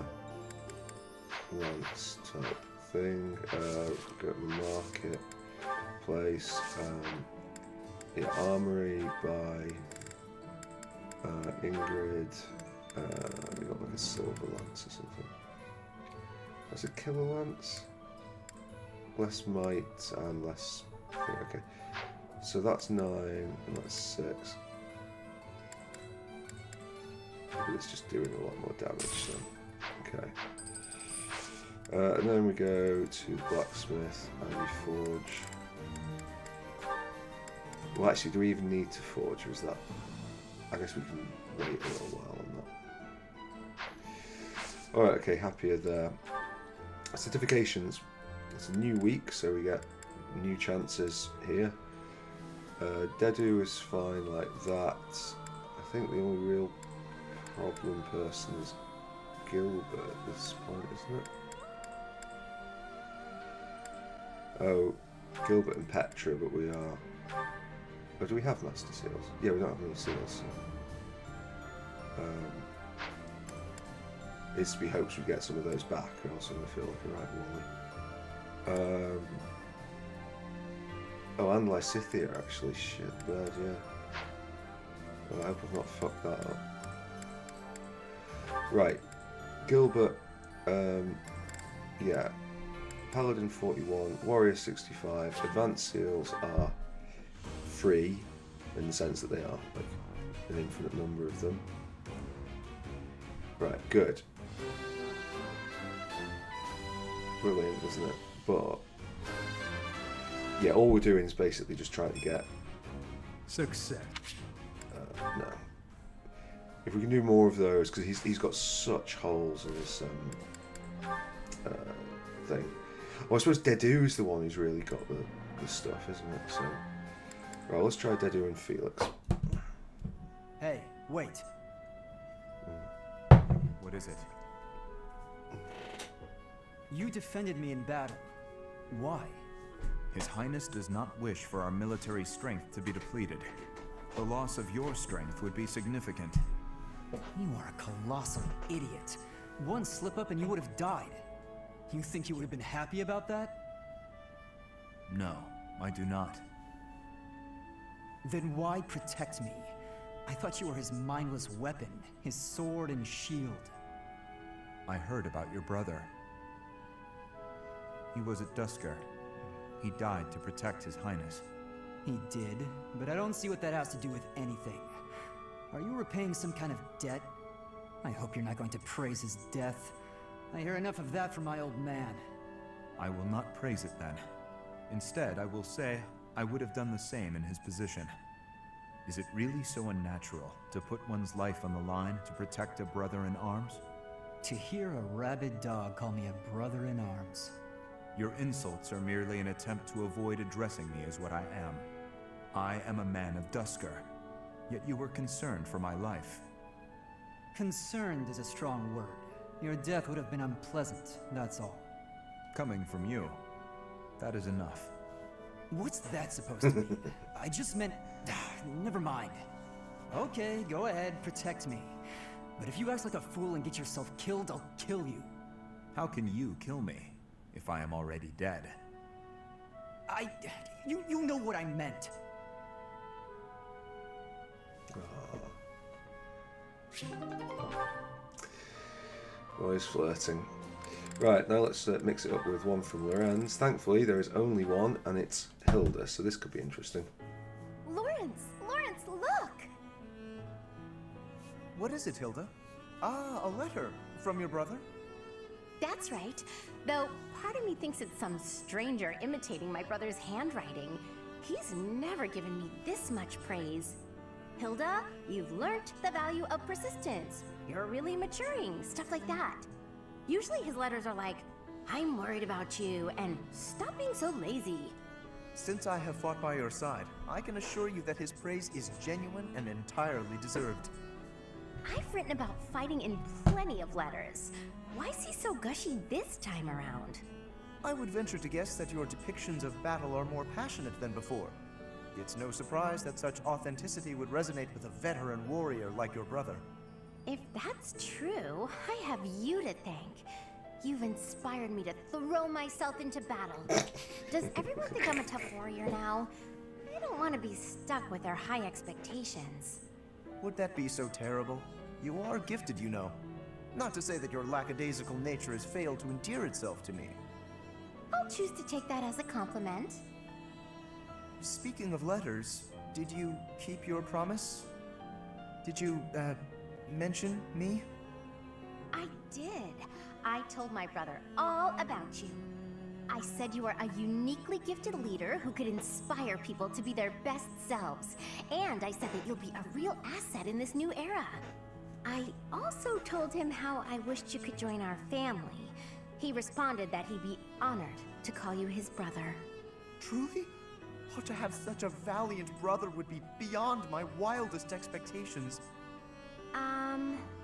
lance type thing. Go to the market place. Yeah, armory by Ingrid. We got like a silver lance or something. That's a killer lance. Less might and less. Okay, so that's 9 and that's 6. But it's just doing a lot more damage. So okay. And then we go to the blacksmith and we forge. Well, actually, do we even need to forge, or is that? I guess we can wait a little while on that. Alright, okay, happier there. Certifications. It's a new week, so we get new chances here. Dedu is fine like that. I think the only real problem person is Gilbert at this point, isn't it? Oh, Gilbert and Petra, but we are... Oh, do we have Master Seals? Yeah, we don't have any seals. So. It's to be hoped we get some of those back, or else I'm going to feel like a right wally. Oh, and Lysithia actually. Shit, bad, yeah. Well, I hope I've not fucked that up. Right. Gilbert, yeah. Paladin 41, Warrior 65. Advanced Seals are free, in the sense that they are like an infinite number of them. Right, good. Brilliant, isn't it? But yeah, all we're doing is basically just trying to get success. No. If we can do more of those, because he's got such holes in his thing. Well, I suppose Dedu's the one who's really got the stuff, isn't it? So, right, let's try Dedu and Felix. Hey, wait. What is it? You defended me in battle. Why? His Highness does not wish for our military strength to be depleted. The loss of your strength would be significant. You are a colossal idiot. One slip up and you would have died. You think you would have been happy about that? No, I do not. Then why protect me? I thought you were his mindless weapon, his sword and shield. I heard about your brother. He was at Dusker. He died to protect His Highness. He did, but I don't see what that has to do with anything. Are you repaying some kind of debt? I hope you're not going to praise his death. I hear enough of that from my old man. I will not praise it then. Instead, I will say I would have done the same in his position. Is it really so unnatural to put one's life on the line to protect a brother in arms? To hear a rabid dog call me a brother in arms. Your insults are merely an attempt to avoid addressing me as what I am. I am a man of Dusker, yet you were concerned for my life. Concerned is a strong word. Your death would have been unpleasant, that's all. Coming from you, that is enough. What's that supposed to be? I just meant... Never mind. Okay, go ahead, protect me. But if you act like a fool and get yourself killed, I'll kill you. How can you kill me if I am already dead? You know what I meant. Always flirting. Right, now let's mix it up with one from Lorenz. Thankfully, there is only one, and it's Hilda, so this could be interesting. Lawrence, look! What is it, Hilda? Ah, a letter from your brother? That's right. Though part of me thinks it's some stranger imitating my brother's handwriting. He's never given me this much praise. Hilda, you've learnt the value of persistence. You're really maturing, stuff like that. Usually his letters are like, I'm worried about you, and stop being so lazy. Since I have fought by your side, I can assure you that his praise is genuine and entirely deserved. I've written about fighting in plenty of letters. Why is he so gushy this time around? I would venture to guess that your depictions of battle are more passionate than before. It's no surprise that such authenticity would resonate with a veteran warrior like your brother. If that's true, I have you to thank. You've inspired me to throw myself into battle. Does everyone think I'm a tough warrior now? I don't want to be stuck with their high expectations. Would that be so terrible? You are gifted, you know. Not to say that your lackadaisical nature has failed to endear itself to me. I'll choose to take that as a compliment. Speaking of letters, did you keep your promise? Did you, mention me? I did. I told my brother all about you. I said you are a uniquely gifted leader who could inspire people to be their best selves. And I said that you'll be a real asset in this new era. I also told him how I wished you could join our family. He responded that he'd be honored to call you his brother. Truly? Oh, to have such a valiant brother would be beyond my wildest expectations.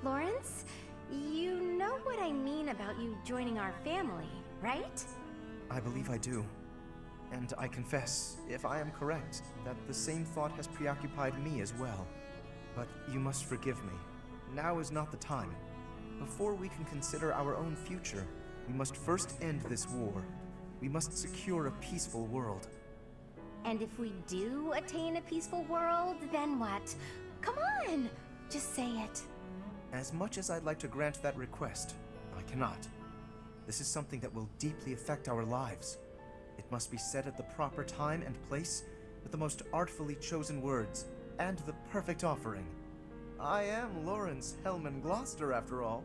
Lawrence? You know what I mean about you joining our family, right? I believe I do. And I confess, if I am correct, that the same thought has preoccupied me as well. But you must forgive me. Now is not the time. Before we can consider our own future, we must first end this war. We must secure a peaceful world. And if we do attain a peaceful world, then what? Come on! Just say it. As much as I'd like to grant that request, I cannot. This is something that will deeply affect our lives. It must be said at the proper time and place, with the most artfully chosen words, and the perfect offering. I am Lawrence Hellman Gloucester, after all.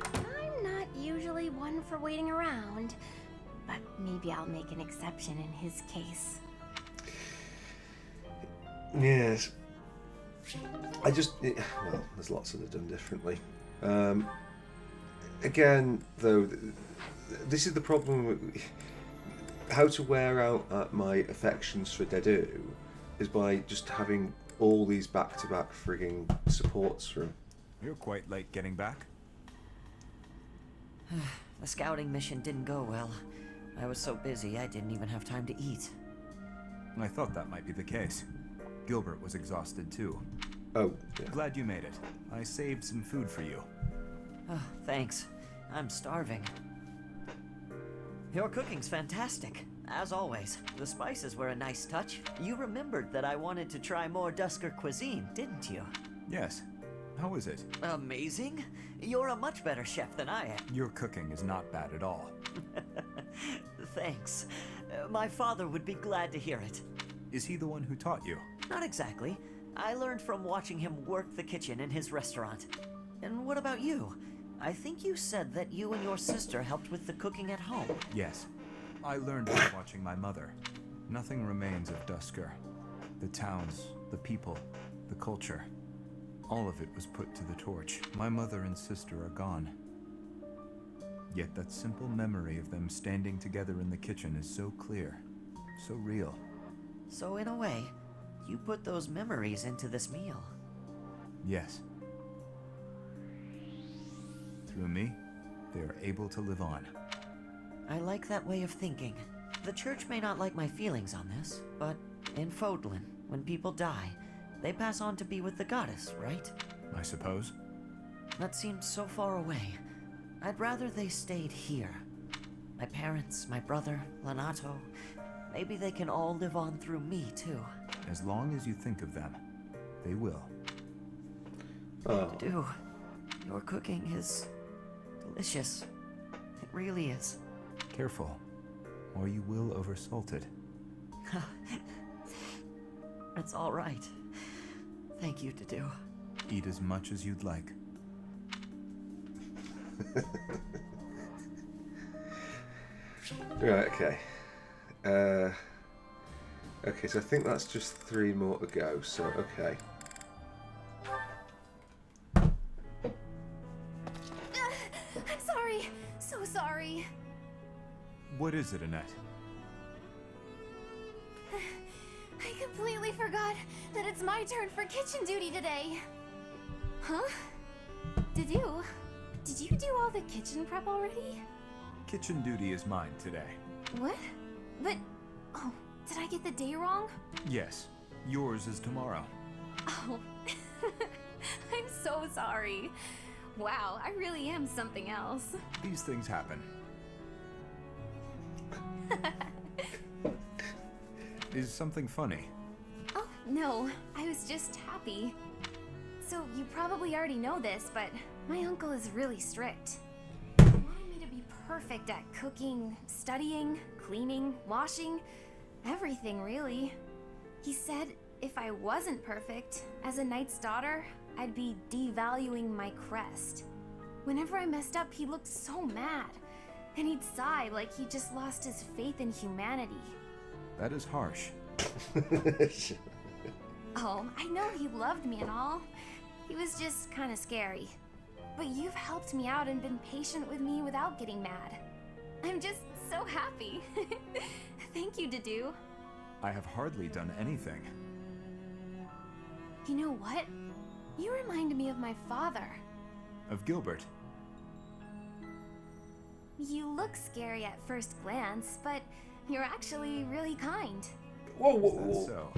I'm not usually one for waiting around, but maybe I'll make an exception in his case. Yes. Well, there's lots that are done differently. Again, though, this is the problem with how to wear out my affections for Dedu is by just having all these back-to-back frigging supports from. You're quite late getting back. The scouting mission didn't go well. I was so busy I didn't even have time to eat. I thought that might be the case. Gilbert was exhausted too. Oh, yeah. Glad you made it. I saved some food for you. Oh, thanks. I'm starving. Your cooking's fantastic. As always, the spices were a nice touch. You remembered that I wanted to try more Dusker cuisine, didn't you? Yes. How is it? Amazing. You're a much better chef than I am. Your cooking is not bad at all. Thanks. My father would be glad to hear it. Is he the one who taught you? Not exactly. I learned from watching him work the kitchen in his restaurant. And what about you? I think you said that you and your sister helped with the cooking at home. Yes. I learned from watching my mother. Nothing remains of Dusker. The towns, the people, the culture. All of it was put to the torch. My mother and sister are gone. Yet that simple memory of them standing together in the kitchen is so clear, so real. So in a way, you put those memories into this meal. Yes. Through me, they are able to live on. I like that way of thinking. The church may not like my feelings on this, but in Fodlan, when people die, they pass on to be with the goddess, right? I suppose. That seems so far away. I'd rather they stayed here. My parents, my brother, Lanato, maybe they can all live on through me, too. As long as you think of them, they will. Dedu, your cooking is delicious. It really is. Careful, or you will oversalt it. It's all right. Thank you, Dedu. Eat as much as you'd like. Right, okay. Okay, so I think that's just 3 more to go, so okay. I'm sorry. So sorry. What is it, Annette? I completely forgot that it's my turn for kitchen duty today. Huh? Did you do all the kitchen prep already? Kitchen duty is mine today. What? But, oh, did I get the day wrong? Yes, yours is tomorrow. Oh. I'm so sorry. Wow, I really am something else. These things happen. Is something funny? Oh, no. I was just happy. So, you probably already know this, but my uncle is really strict. He wanted me to be perfect at cooking, studying, cleaning, washing, everything really. He said if I wasn't perfect, as a knight's daughter, I'd be devaluing my crest. Whenever I messed up, he looked so mad, and he'd sigh like he just lost his faith in humanity. That is harsh. Oh, I know he loved me and all. He was just kind of scary. But you've helped me out and been patient with me without getting mad. I'm just so happy. Thank you, Dedu. I have hardly done anything. You know what? You remind me of my father. Of Gilbert. You look scary at first glance, but you're actually really kind. Whoa, whoa, whoa. So?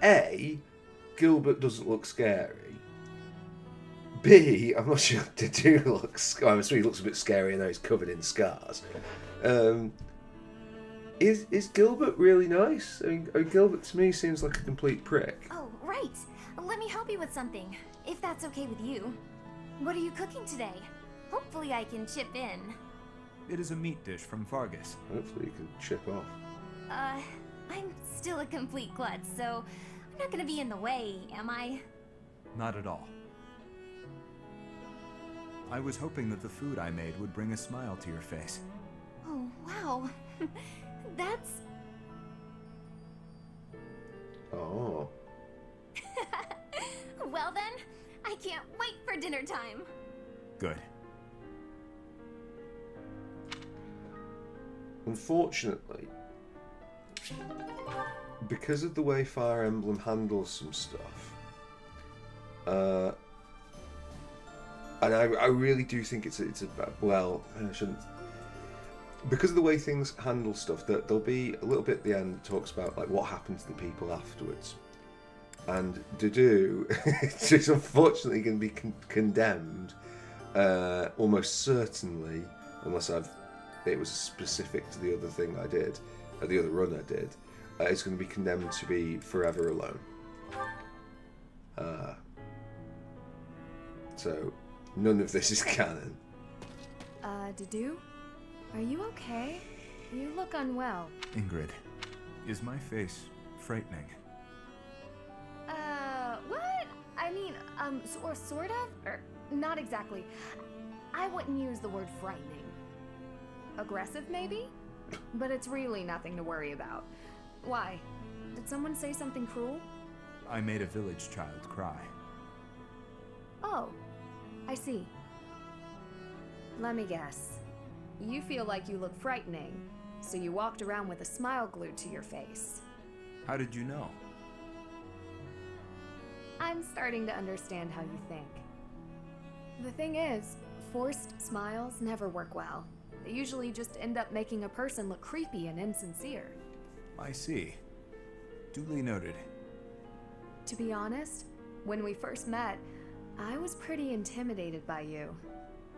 A, Gilbert doesn't look scary. B, I'm not sure Dedu looks. I'm assuming he looks a bit scary and now he's covered in scars. Is Gilbert really nice? I mean, Gilbert to me seems like a complete prick. Oh, right. Let me help you with something, if that's okay with you. What are you cooking today? Hopefully I can chip in. It is a meat dish from Fargus. Hopefully you can chip off. I'm still a complete klutz, so I'm not gonna be in the way, am I? Not at all. I was hoping that the food I made would bring a smile to your face. Oh, wow. That's... Oh. Well then, I can't wait for dinner time. Good. Unfortunately, because of the way Fire Emblem handles some stuff, and I really do think it's a well, I shouldn't. Because of the way things handle stuff, that there'll be a little bit at the end that talks about like what happened to the people afterwards, and Dedu is unfortunately going to be condemned, almost certainly, unless it was specific to the other thing I did, the other run I did. It's going to be condemned to be forever alone. So none of this is canon. Dedu? Are you okay? You look unwell. Ingrid, is my face frightening? What? I mean, or sort of? Or not exactly. I wouldn't use the word frightening. Aggressive, maybe? But it's really nothing to worry about. Why? Did someone say something cruel? I made a village child cry. Oh, I see. Let me guess. You feel like you look frightening, so you walked around with a smile glued to your face. How did you know? I'm starting to understand how you think. The thing is, forced smiles never work well. They usually just end up making a person look creepy and insincere. I see. Duly noted. To be honest, when we first met, I was pretty intimidated by you.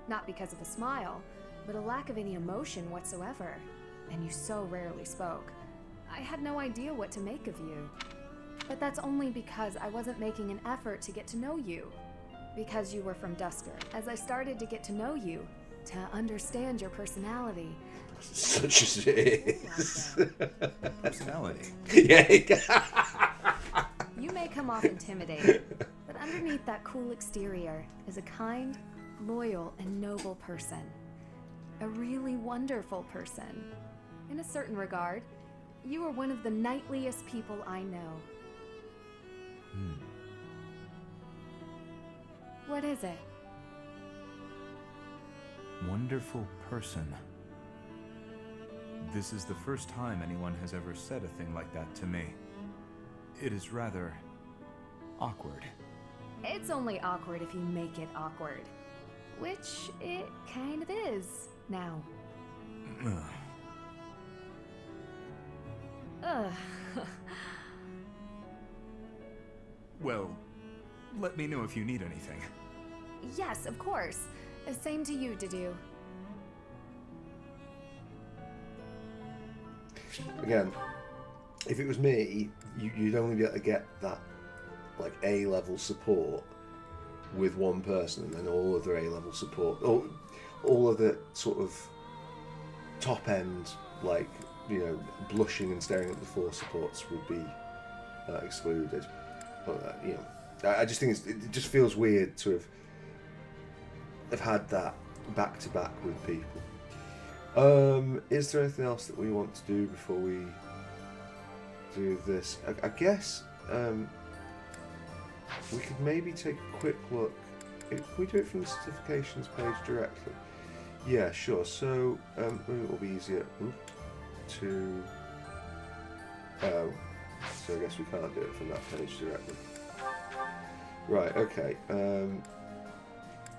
Not because of a smile, but a lack of any emotion whatsoever. And you so rarely spoke. I had no idea what to make of you. But that's only because I wasn't making an effort to get to know you. Because you were from Dusker. As I started to get to know you, to understand your personality. Such as it is. Personality? Yeah. You may come off intimidating, but underneath that cool exterior is a kind, loyal, and noble person. A really wonderful person. In a certain regard, you are one of the knightliest people I know. What is it? Wonderful person. This is the first time anyone has ever said a thing like that to me. It is rather awkward. It's only awkward if you make it awkward. Which it kind of is, now. Ugh. Well, let me know if you need anything. Yes, of course. Same to you, Dedu. Again, if it was me, you'd only be able to get that like A-level support with one person, and then all other A-level support, all of the sort of top end, like, you know, blushing and staring at the floor supports would be excluded. But you know, I just think it just feels weird to have had that back to back with people. Is there anything else that we want to do before we do this? I guess we could maybe take a quick look. Can we do it from the certifications page directly? Yeah, sure. So maybe it will be easier to. Oh, so I guess we can't do it from that page directly. Right. Okay.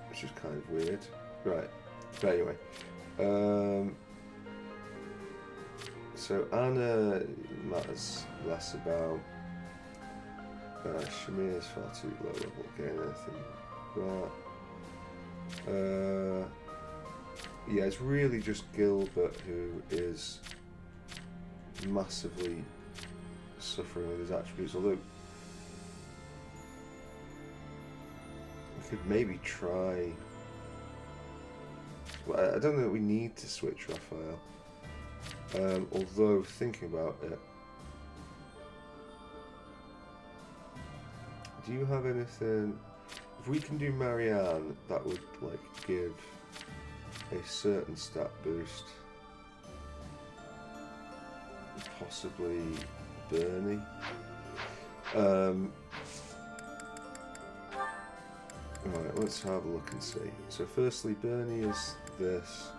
Which is kind of weird. Right. But anyway. So Anna matters less about. Shamir is far too low level again. Anything. Yeah, it's really just Gilbert who is massively suffering with his attributes. Although we could maybe try. Well, I don't know that we need to switch Raphael. Although thinking about it, do you have anything? If we can do Marianne, that would like give a certain stat boost. Possibly Bernie. Right, let's have a look and see. So firstly, Bernie is this.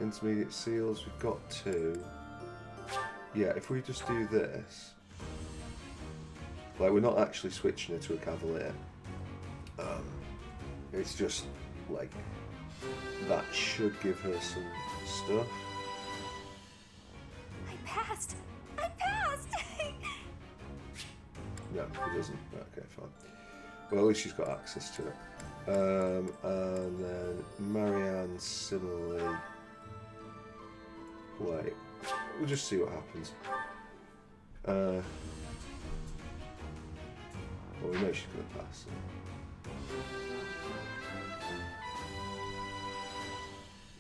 Intermediate seals, we've got 2. Yeah, if we just do this, like we're not actually switching her to a cavalier. It's just like that should give her some stuff. I passed! I passed! No, it doesn't. Okay, fine. Well, at least she's got access to it. And then Marianne similarly. Wait, we'll just see what happens. Well, we know she's going to pass.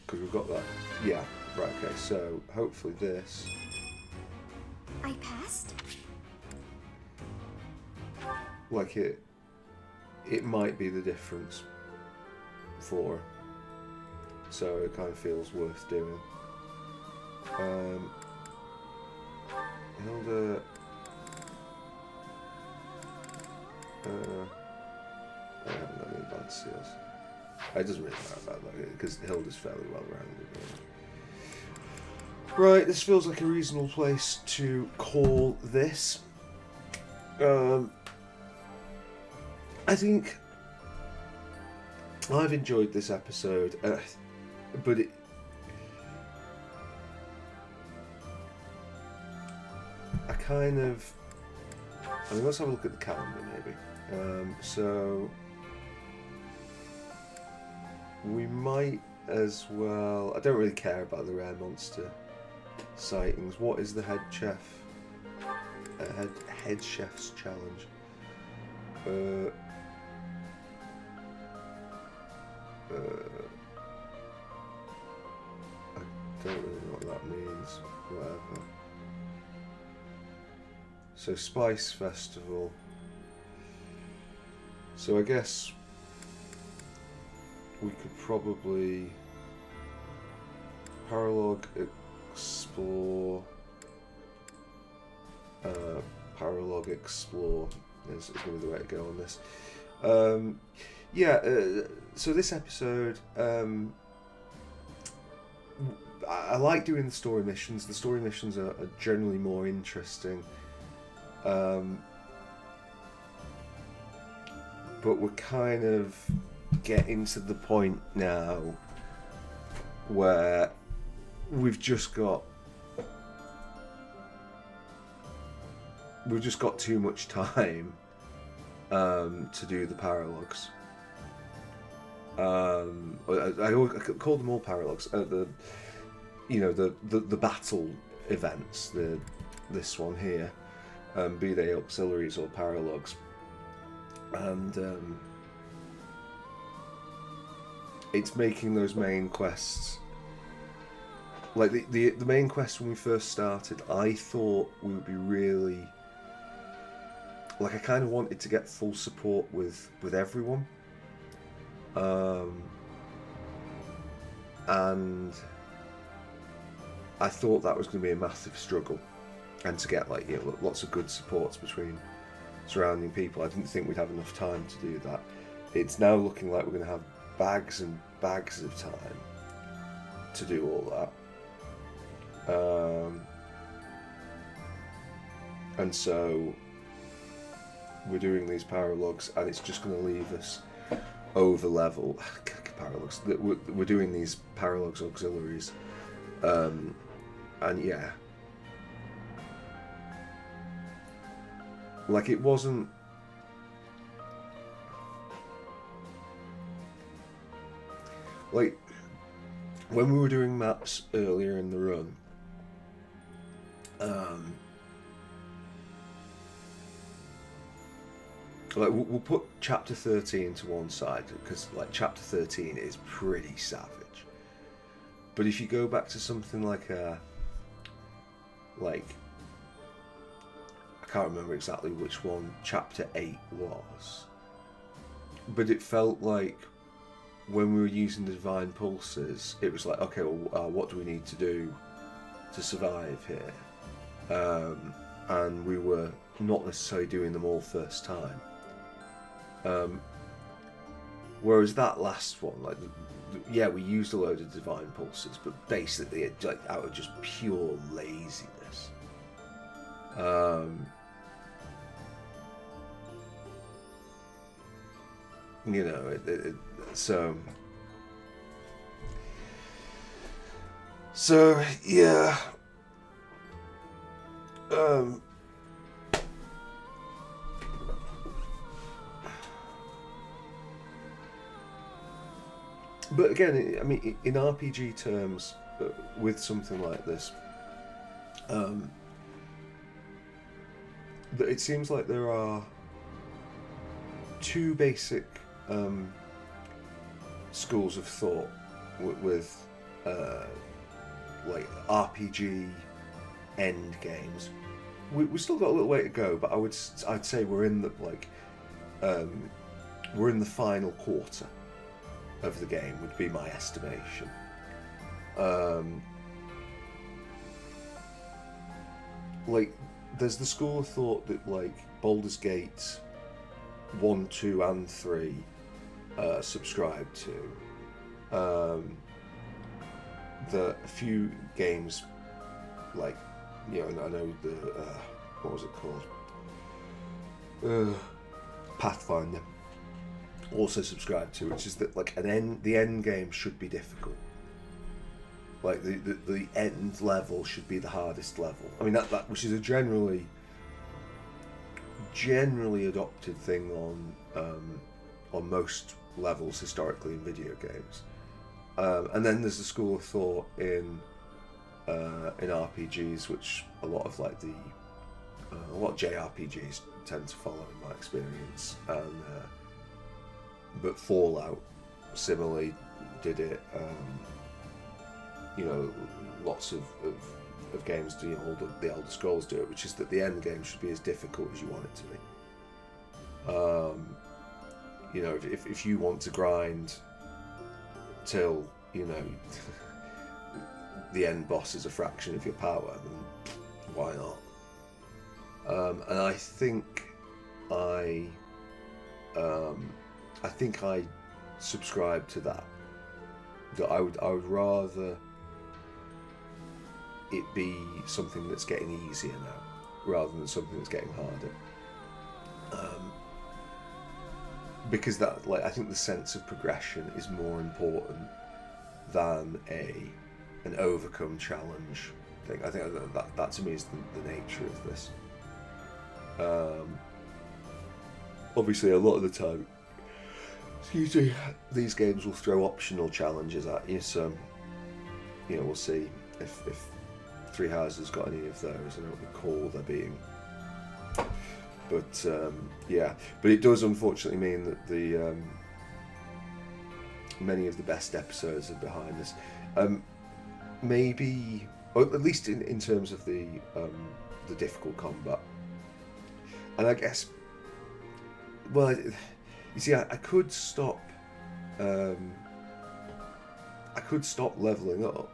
Because we've got that. Yeah, right, okay, so hopefully this. I passed? Like it might be the difference for her. So it kind of feels worth doing. Hilda. I haven't got any advanced seals. It doesn't really matter about that because Hilda's fairly well rounded. Right, this feels like a reasonable place to call this. I think I've enjoyed this episode, but let's have a look at the calendar maybe. So we might as well. I don't really care about the rare monster sightings. What is the head chef's challenge? I don't really know what that means. Whatever. So Spice Festival. So I guess we could probably paralog explore. Paralog explore is going to be the way to go on this. So this episode, I like doing the story missions. The story missions are generally more interesting. But we're kind of getting to the point now where we've just got too much time to do the paralogs. I call them all paralogs. The battle events. This one here, be they auxiliaries or paralogs, and it's making those main quests. Like the main quest when we first started, I thought we would be really. Like, I kind of wanted to get full support with everyone. And I thought that was going to be a massive struggle. And to get, like, lots of good supports between surrounding people. I didn't think we'd have enough time to do that. It's now looking like we're going to have bags and bags of time to do all that. And so we're doing these paralogs, and it's just going to leave us over level. Paralogs. We're doing these paralogs auxiliaries, and yeah, like it wasn't. Like when we were doing maps earlier in the run, like we'll put chapter 13 to one side because like chapter 13 is pretty savage. But if you go back to something like I can't remember exactly which one chapter 8 was, but it felt like when we were using the divine pulses, it was like, okay, well, what do we need to do to survive here? And we were not necessarily doing them all first time. Whereas that last one, like, yeah, we used a load of divine pulses, but basically it like out of just pure laziness. So yeah. But again, I mean, in RPG terms, with something like this, it seems like there are two basic schools of thought with like RPG end games. We still got a little way to go, but I'd say we're in the we're in the final quarter of the game, would be my estimation. Like, there's the school of thought that like Baldur's Gate 1, 2, and 3 subscribe to. The few games, like, I know the what was it called? Pathfinder. Also subscribe to, which is that like the end game should be difficult. Like the end level should be the hardest level. I mean that which is a generally adopted thing on most levels historically in video games. And then there's the school of thought in RPGs, which a lot of JRPGs tend to follow in my experience, and but Fallout similarly did it. Lots of games do, all the Elder Scrolls do it, which is that the end game should be as difficult as you want it to be. If you want to grind till the end boss is a fraction of your power, then why not? And I think I subscribe to that. That I would rather it be something that's getting easier now, rather than something that's getting harder. Because that, like, I think the sense of progression is more important than an overcome challenge thing. I think that to me is the nature of this. obviously a lot of the time, excuse me, these games will throw optional challenges at you, so you know, we'll see if Three Houses got any of those. I don't recall there being, but yeah, but it does unfortunately mean that the many of the best episodes are behind us. Maybe, or at least in terms of the difficult combat. And I guess, well, you see, I could stop. I could stop leveling up.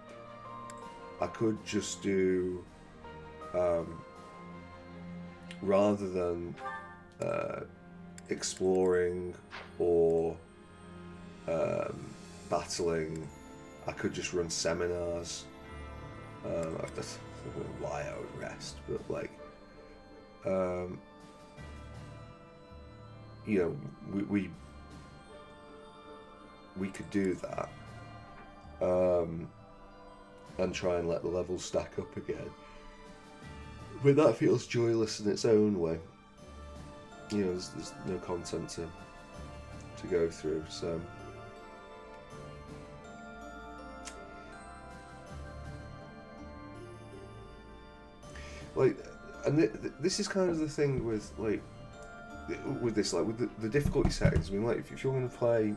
I could just do, rather than exploring or battling, I could just run seminars. I don't know why I would rest, but like, you know, we could do that, and try and let the levels stack up again. But that feels joyless in its own way. You know, there's no content to go through, so. Like, and this is kind of the thing with like, with this, like with the difficulty settings. I mean, like if you're going to play,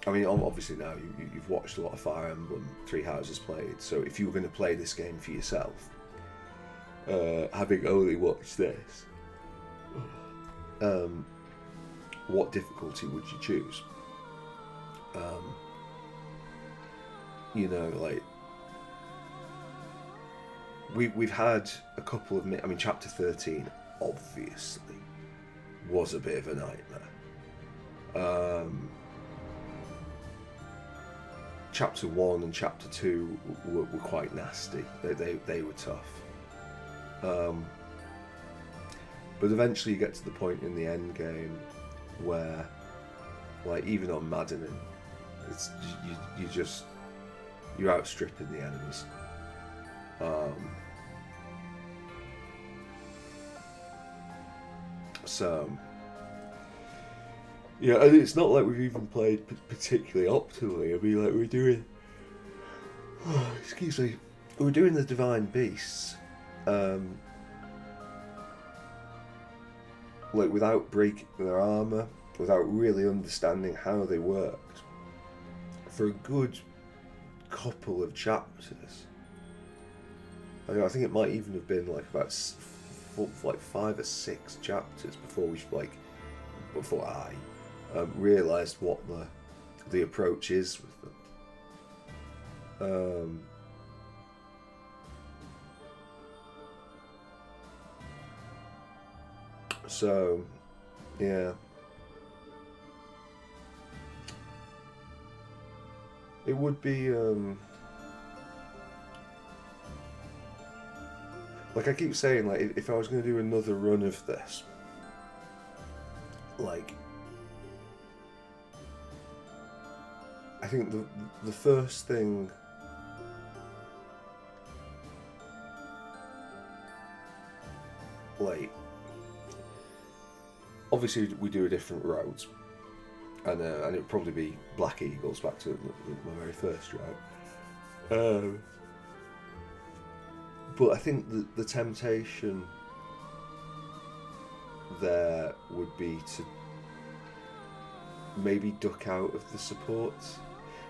I mean, obviously now you've watched a lot of Fire Emblem Three Houses played. So if you were going to play this game for yourself, having only watched this, what difficulty would you choose? You know, like. We've had a couple of, I mean, Chapter 13 obviously was a bit of a nightmare. Chapter 1 and Chapter 2 were quite nasty. They were tough. But eventually you get to the point in the end game where, like, even on Maddening, it's you're outstripping the enemies. So, yeah, and it's not like we've even played particularly optimally. I mean, like we're doing, excuse me, we're doing the Divine Beasts, like without breaking their armor, without really understanding how they worked, for a good couple of chapters. I think it might even have been like about 5 or 6 chapters before I realised what the approach is with them. So, yeah. It would be like I keep saying, like if I was going to do another run of this, like I think the first thing like obviously we do a different route, and it would probably be Black Eagles back to my very first route. But I think the temptation there would be to maybe duck out of the supports.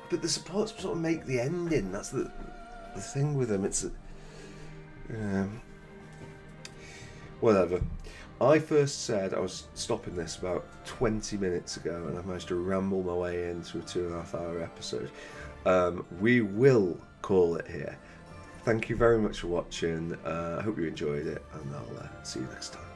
But the supports sort of make the ending. That's the thing with them. It's whatever. I first said I was stopping this about 20 minutes ago, and I've managed to ramble my way into a 2.5 hour episode. We will call it here. Thank you very much for watching. I hope you enjoyed it, and I'll see you next time.